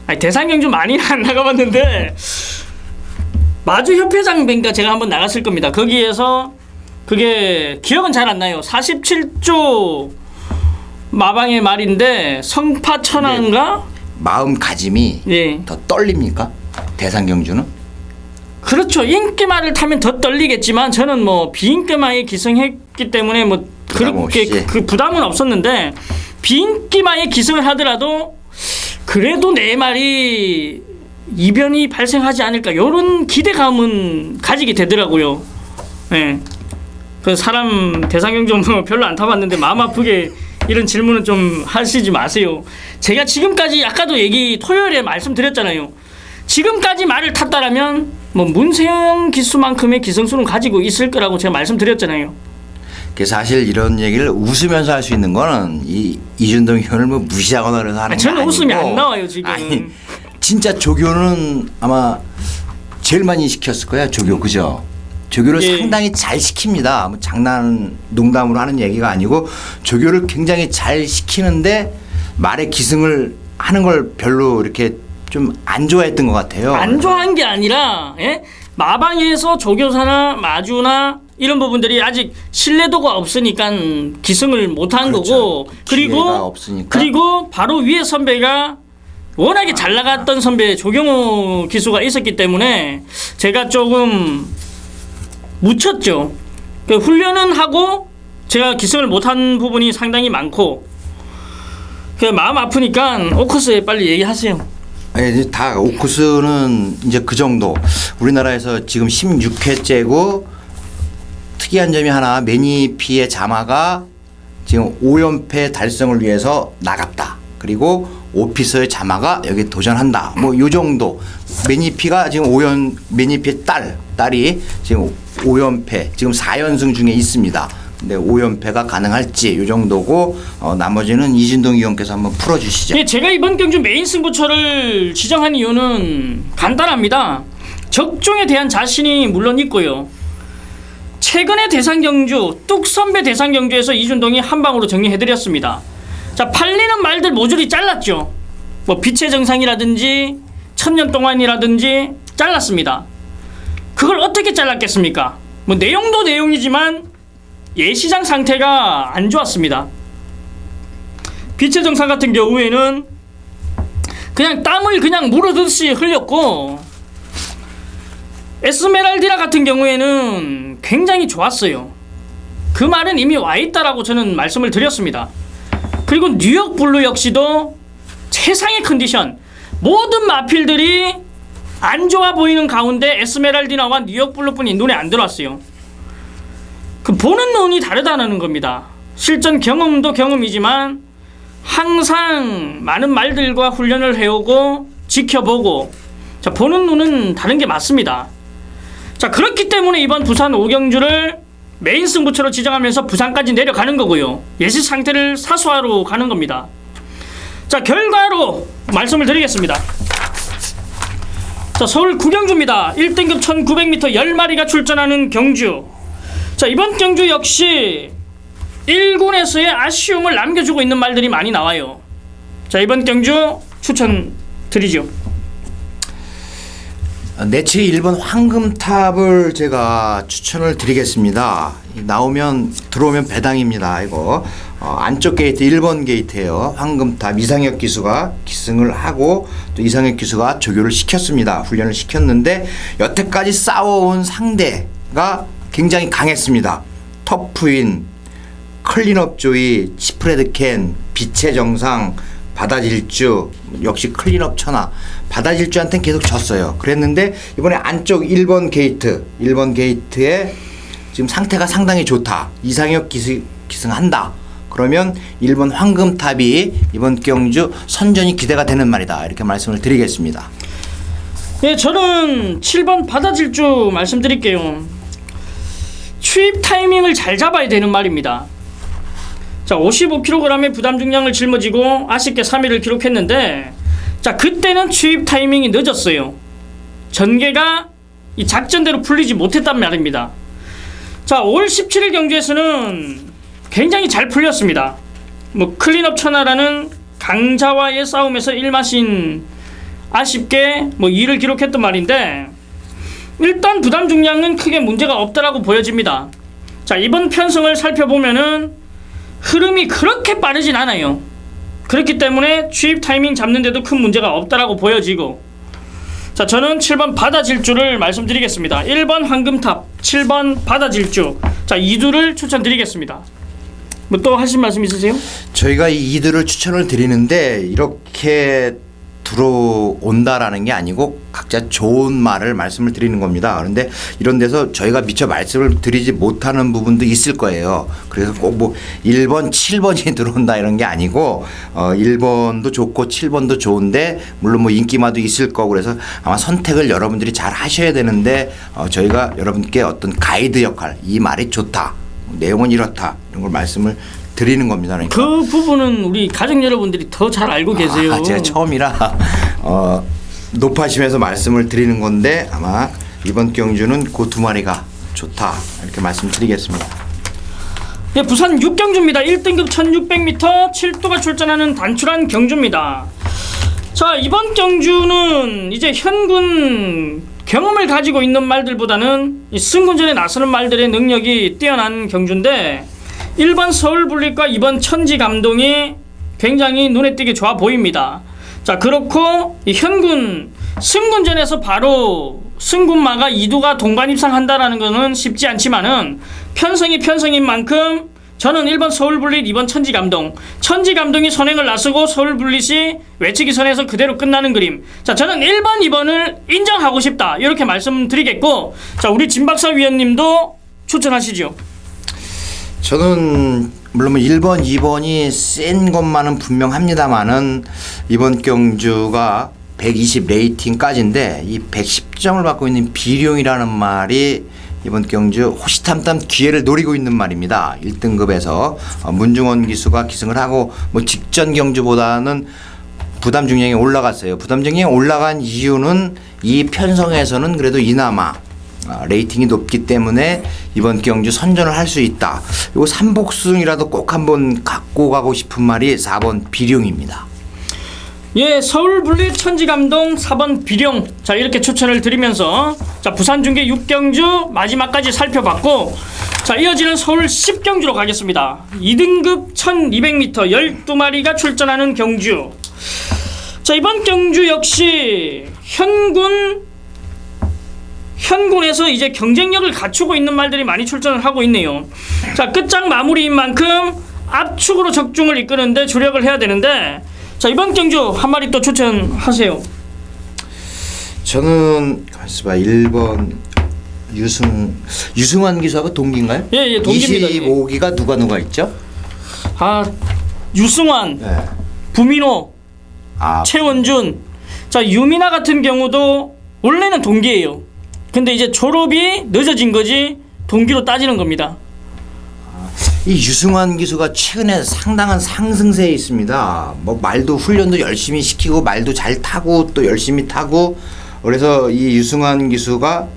Speaker 1: 아니 대상 경주 많이는 안 나가봤는데 마주 협회장인가 제가 한번 나갔을 겁니다. 거기에서 그게 기억은 잘 안 나요. 47조 마방의 말인데 성파천하인가?
Speaker 2: 마음가짐이
Speaker 1: 예.
Speaker 2: 더 떨립니까? 대상 경주는?
Speaker 1: 그렇죠. 인기말을 타면 더 떨리겠지만 저는 뭐 비인기마에 기승했기 때문에 뭐 그렇게 그 부담은 없었는데 비인기마에 기승을 하더라도 그래도 내 말이 이변이 발생하지 않을까 이런 기대감은 가지게 되더라고요. 예. 그 사람 대상경주 뭐 별로 안 타봤는데 마음 아프게 이런 질문은 좀 하시지 마세요. 제가 지금까지 아까도 토요일에 말씀드렸잖아요. 지금까지 말을 탔다라면 뭐 문세영 기수만큼의 기승수는 가지고 있을 거라고 제가 말씀드렸잖아요.
Speaker 2: 사실 이런 얘기를 웃으면서 할 수 있는 거는 이준동 의원을 뭐 무시하거나 그래서 하는 게
Speaker 1: 저는
Speaker 2: 아니고.
Speaker 1: 웃음이 안 나와요 지금.
Speaker 2: 아니 진짜 조교는 아마 제일 많이 시켰을 거야 조교 그죠? 조교를
Speaker 1: 예.
Speaker 2: 상당히 잘 시킵니다. 뭐 장난 농담으로 하는 얘기가 아니고 조교를 굉장히 잘 시키는데 말에 기승을 하는 걸 별로 이렇게 좀 안 좋아했던 것 같아요.
Speaker 1: 안 좋아한 게 아니라 마방에서 조교사나 마주나 이런 부분들이 아직 신뢰도가 없으니까 기승을 못한
Speaker 2: 그렇죠.
Speaker 1: 거고 그리고 바로 위에 선배가 워낙에 잘 나갔던 선배 조경호 기수가 있었기 때문에 제가 조금 묻혔죠. 그 훈련은 하고 제가 기승을 못한 부분이 상당히 많고 그 마음 아프니까 오커스에 빨리 얘기하세요.
Speaker 2: 이제 다 오쿠스는 이제 그 정도. 우리나라에서 지금 16회째고 특이한 점이 하나, 매니피의 자마가 지금 5연패 달성을 위해서 나갔다. 그리고 오피서의 자마가 여기 도전한다. 뭐 요 정도. 매니피가 지금 매니피의 딸이 지금 5연패, 지금 4연승 중에 있습니다. 근데 5연패가 가능할지 요 정도고, 나머지는 이진동 의원께서 한번 풀어주시죠.
Speaker 1: 예, 제가 이번 경주 메인 승부처를 지정한 이유는 간단합니다. 적중에 대한 자신이 물론 있고요. 최근의 대상 경주, 뚝선배 대상 경주에서 이준동이 한 방으로 정리해드렸습니다. 자, 팔리는 말들 모조리 잘랐죠. 뭐 빛의 정상이라든지 천년 동안이라든지 잘랐습니다. 그걸 어떻게 잘랐겠습니까? 뭐 내용도 내용이지만 예시장 상태가 안 좋았습니다. 빛의 정상 같은 경우에는 그냥 땀을 그냥 물어듯이 흘렸고, 에스메랄디나 같은 경우에는 굉장히 좋았어요. 그 말은 이미 와있다라고 저는 말씀을 드렸습니다. 그리고 뉴욕 블루 역시도 최상의 컨디션, 모든 마필들이 안 좋아 보이는 가운데 에스메랄디나와 뉴욕 블루뿐이 눈에 안 들어왔어요. 그 보는 눈이 다르다는 겁니다. 실전 경험도 경험이지만 항상 많은 말들과 훈련을 해오고 지켜보고, 자, 보는 눈은 다른 게 맞습니다. 자, 그렇기 때문에 이번 부산 5경주를 메인 승부처로 지정하면서 부산까지 내려가는 거고요. 예시 상태를 사수하러 가는 겁니다. 자, 결과로 말씀을 드리겠습니다. 자, 서울 9경주입니다. 1등급 1900m 10마리가 출전하는 경주. 자, 이번 경주 역시 1군에서의 아쉬움을 남겨주고 있는 말들이 많이 나와요. 자, 이번 경주 추천드리죠.
Speaker 2: 내치 1번 황금탑을 제가 추천을 드리겠습니다. 들어오면 배당입니다. 이거 안쪽 게이트 1번 게이트예요. 황금탑 이상혁 기수가 기승을 하고 또 이상혁 기수가 조교를 시켰습니다. 훈련을 시켰는데 여태까지 싸워온 상대가 굉장히 강했습니다. 터프인, 클린업 조이, 치프레드캔, 빛의 정상, 바다질주, 역시 클린업 천하, 바다질주한테는 계속 졌어요. 그랬는데 이번에 안쪽 1번 게이트에 지금 상태가 상당히 좋다. 이상혁 기승한다. 그러면 1번 황금탑이 이번 경주 선전이 기대가 되는 말이다. 이렇게 말씀을 드리겠습니다.
Speaker 1: 네, 저는 7번 바다질주 말씀드릴게요. 추입 타이밍을 잘 잡아야 되는 말입니다. 자, 55kg의 부담 중량을 짊어지고 아쉽게 3위를 기록했는데, 자, 그때는 추입 타이밍이 늦었어요. 전개가 이 작전대로 풀리지 못했단 말입니다. 자, 5월 17일 경주에서는 굉장히 잘 풀렸습니다. 뭐 클린업 천하라는 강자와의 싸움에서 1마신 아쉽게 뭐 2를 기록했던 말인데, 일단 부담 중량은 크게 문제가 없다라고 보여집니다. 자, 이번 편성을 살펴보면은 흐름이 그렇게 빠르진 않아요. 그렇기 때문에 취입 타이밍 잡는데도 큰 문제가 없다라고 보여지고, 자, 저는 7번 바다질주를 말씀드리겠습니다. 1번 황금탑, 7번 바다질주, 자, 이두를 추천드리겠습니다. 뭐 또 하실 말씀 있으세요?
Speaker 2: 저희가 이 이두를 추천을 드리는데 이렇게 들어온다라는 게 아니고 각자 좋은 말을 말씀을 드리는 겁니다. 그런데 이런 데서 저희가 미처 말씀을 드리지 못하는 부분도 있을 거예요. 그래서 꼭 뭐 1번, 7번이 들어온다 이런 게 아니고 1번도 좋고 7번도 좋은데 물론 뭐 인기마도 있을 거고, 그래서 아마 선택을 여러분들이 잘 하셔야 되는데 저희가 여러분께 어떤 가이드 역할, 이 말이 좋다, 내용은 이렇다, 이런 걸 말씀을 드리는 겁니다. 그러니까.
Speaker 1: 그 부분은 우리 가족 여러분들이 더 잘 알고 계세요.
Speaker 2: 제가 처음이라 높아심에서 말씀을 드리는 건데 아마 이번 경주는 그 두 마리가 좋다, 이렇게 말씀드리겠습니다.
Speaker 1: 네, 부산 6경주입니다. 1등급 1600m 7도가 출전하는 단출한 경주입니다. 자, 이번 경주는 이제 현군 경험을 가지고 있는 말들보다는 이 승군전에 나서는 말들의 능력이 뛰어난 경주인데, 1번 서울블릭과 2번 천지감동이 굉장히 눈에 띄게 좋아 보입니다. 자, 그렇고 이 현군 승군전에서 바로 승군마가 2두가 동반 입상한다라는 것은 쉽지 않지만은 편성이 편성인 만큼 저는 1번 서울블릿, 2번 천지감동. 천지감동이 선행을 나서고 서울블릿이 외치기 선에서 그대로 끝나는 그림. 자, 저는 1번, 2번을 인정하고 싶다. 이렇게 말씀드리겠고, 자, 우리 진박사 위원님도 추천하시죠.
Speaker 2: 저는 물론 1번, 2번이 센 것만은 분명합니다만은 이번 경주가 120 레이팅까지인데 이 110점을 받고 있는 비룡이라는 말이 이번 경주 호시탐탐 기회를 노리고 있는 말입니다. 1등급에서 문중원 기수가 기승을 하고 뭐 직전 경주보다는 부담 중량이 올라갔어요. 부담 중량이 올라간 이유는 이 편성에서는 그래도 이나마 레이팅이 높기 때문에 이번 경주 선전을 할 수 있다. 이거 삼복승이라도 꼭 한번 갖고 가고 싶은 말이 4번 비룡입니다.
Speaker 1: 예, 서울블릿, 천지감동, 4번 비룡. 자, 이렇게 추천을 드리면서 자, 부산중계 6경주 마지막까지 살펴봤고, 자, 이어지는 서울 10경주로 가겠습니다. 2등급 1200m 12마리가 출전하는 경주. 자, 이번 경주 역시 현군에서 이제 경쟁력을 갖추고 있는 말들이 많이 출전을 하고 있네요. 자, 끝장 마무리인 만큼 압축으로 적중을 이끄는데 주력을 해야 되는데, 자, 이번 경주 한 마리 또 추천하세요.
Speaker 2: 저는 가만있어 봐. 1번 유승환 기수하고 동기인가요?
Speaker 1: 예, 동기입니다.
Speaker 2: 25기가 누가 있죠?
Speaker 1: 아, 유승환,
Speaker 2: 네.
Speaker 1: 부민호,
Speaker 2: 아,
Speaker 1: 최원준. 자, 유미나 같은 경우도 원래는 동기예요. 근데 이제 졸업이 늦어진 거지 동기로 따지는 겁니다.
Speaker 2: 이 유승환 기수가 최근에 상당한 상승세에 있습니다. 뭐 말도 훈련도 열심히 시키고 말도 잘 타고 또 열심히 타고 그래서 이 유승환 기수가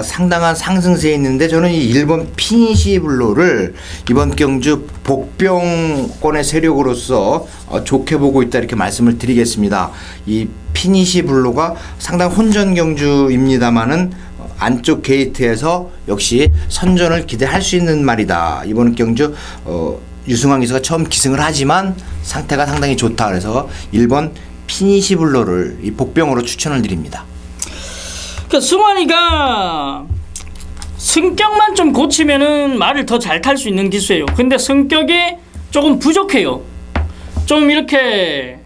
Speaker 2: 상당한 상승세에 있는데 저는 이 1번 피니시 블루를 이번 경주 복병권의 세력으로서 좋게 보고 있다 이렇게 말씀을 드리겠습니다. 이 피니시 블루가 상당 혼전 경주입니다만은 안쪽 게이트에서 역시 선전을 기대할 수 있는 말이다. 이번 경주 유승환 기수가 처음 기승을 하지만 상태가 상당히 좋다. 그래서 1번 피니시 블루를 이 복병으로 추천을 드립니다.
Speaker 1: 그 승환이가 성격만 좀 고치면은 말을 더 잘 탈 수 있는 기수예요. 근데 성격이 조금 부족해요. 좀 이렇게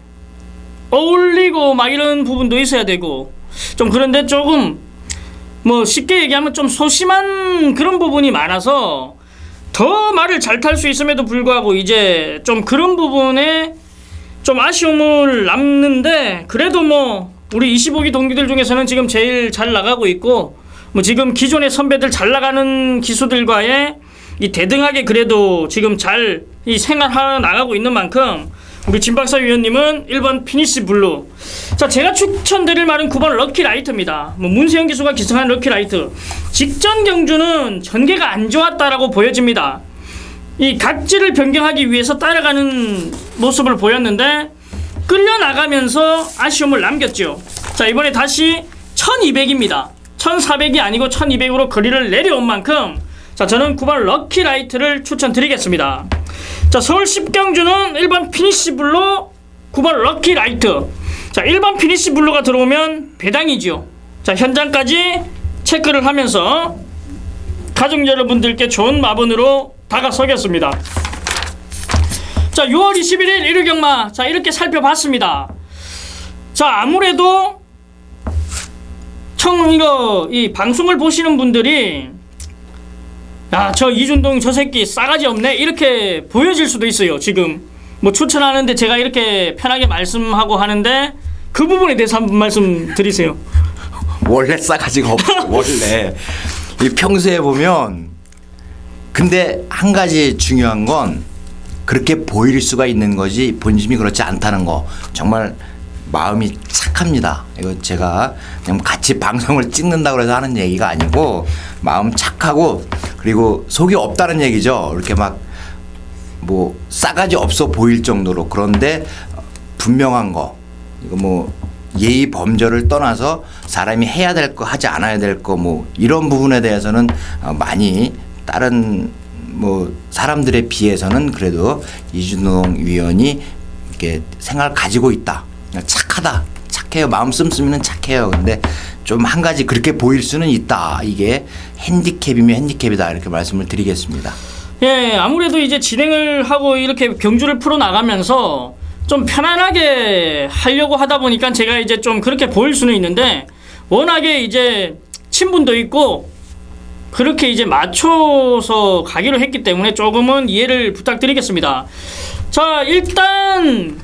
Speaker 1: 어울리고 막 이런 부분도 있어야 되고 좀 그런데 조금 뭐 쉽게 얘기하면 좀 소심한 그런 부분이 많아서 더 말을 잘 탈 수 있음에도 불구하고 이제 좀 그런 부분에 좀 아쉬움을 남는데 그래도 뭐 우리 25기 동기들 중에서는 지금 제일 잘 나가고 있고 뭐 지금 기존의 선배들 잘 나가는 기수들과의 이 대등하게 그래도 지금 잘 이 생활하 나가고 있는 만큼 우리 진박사 위원님은 1번 피니시 블루. 자, 제가 추천드릴 말은 9번 럭키라이트입니다. 뭐 문세영 기수가 기승한 럭키라이트. 직전 경주는 전개가 안 좋았다라고 보여집니다. 이 각지를 변경하기 위해서 따라가는 모습을 보였는데 끌려나가면서 아쉬움을 남겼죠. 자, 이번에 다시 1200입니다. 1400이 아니고 1200으로 거리를 내려온 만큼 자, 저는 9번 럭키라이트를 추천드리겠습니다. 자, 서울 10경주는 1번 피니시 블루, 9번 럭키라이트. 자, 1번 피니시 블루가 들어오면 배당이죠. 자, 현장까지 체크를 하면서 가족 여러분들께 좋은 마번으로 다가서겠습니다. 자, 6월 21일 일요경마. 자, 이렇게 살펴봤습니다. 자, 아무래도 이 방송을 보시는 분들이 야, 저 이준동 저 새끼 싸가지 없네 이렇게 보여질 수도 있어요. 지금 뭐 추천하는데 제가 이렇게 편하게 말씀하고 하는데 그 부분에 대해서 한번 말씀 드리세요.
Speaker 2: 원래 싸가지가 없어. 원래 이 평소에 보면 근데 한 가지 중요한 건 그렇게 보일 수가 있는 거지 본심이 그렇지 않다는 거. 정말 마음이 착합니다. 이거 제가 그냥 같이 방송을 찍는다고 해서 하는 얘기가 아니고 마음 착하고 그리고 속이 없다는 얘기죠. 이렇게 막 뭐 싸가지 없어 보일 정도로. 그런데 분명한 거 이거 뭐 예의 범절을 떠나서 사람이 해야 될 거 하지 않아야 될 거 뭐 이런 부분에 대해서는 많이 다른 뭐 사람들에 비해서는 그래도 이준동 위원이 이렇게 생각을 가지고 있다. 착하다. 착해요. 마음 씀씀이는 착해요. 근데 좀 한 가지 그렇게 보일 수는 있다. 이게 핸디캡이면 핸디캡이다. 이렇게 말씀을 드리겠습니다.
Speaker 1: 예, 아무래도 이제 진행을 하고 이렇게 경주를 풀어 나가면서 좀 편안하게 하려고 하다 보니까 제가 이제 좀 그렇게 보일 수는 있는데, 워낙에 이제 친분도 있고 그렇게 이제 맞춰서 가기로 했기 때문에 조금은 이해를 부탁드리겠습니다. 자, 일단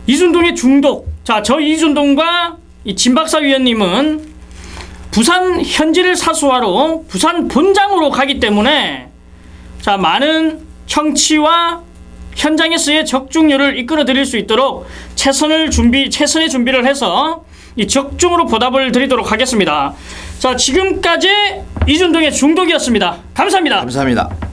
Speaker 1: 이준동의 중독. 자, 저 이준동과 이 진박사 위원님은 부산 현지를 사수하러 부산 본장으로 가기 때문에, 자, 많은 청취와 현장에서의 적중률을 이끌어 드릴 수 있도록 최선의 준비를 해서 이 적중으로 보답을 드리도록 하겠습니다. 자, 지금까지 이준동의 중독이었습니다. 감사합니다.
Speaker 2: 감사합니다.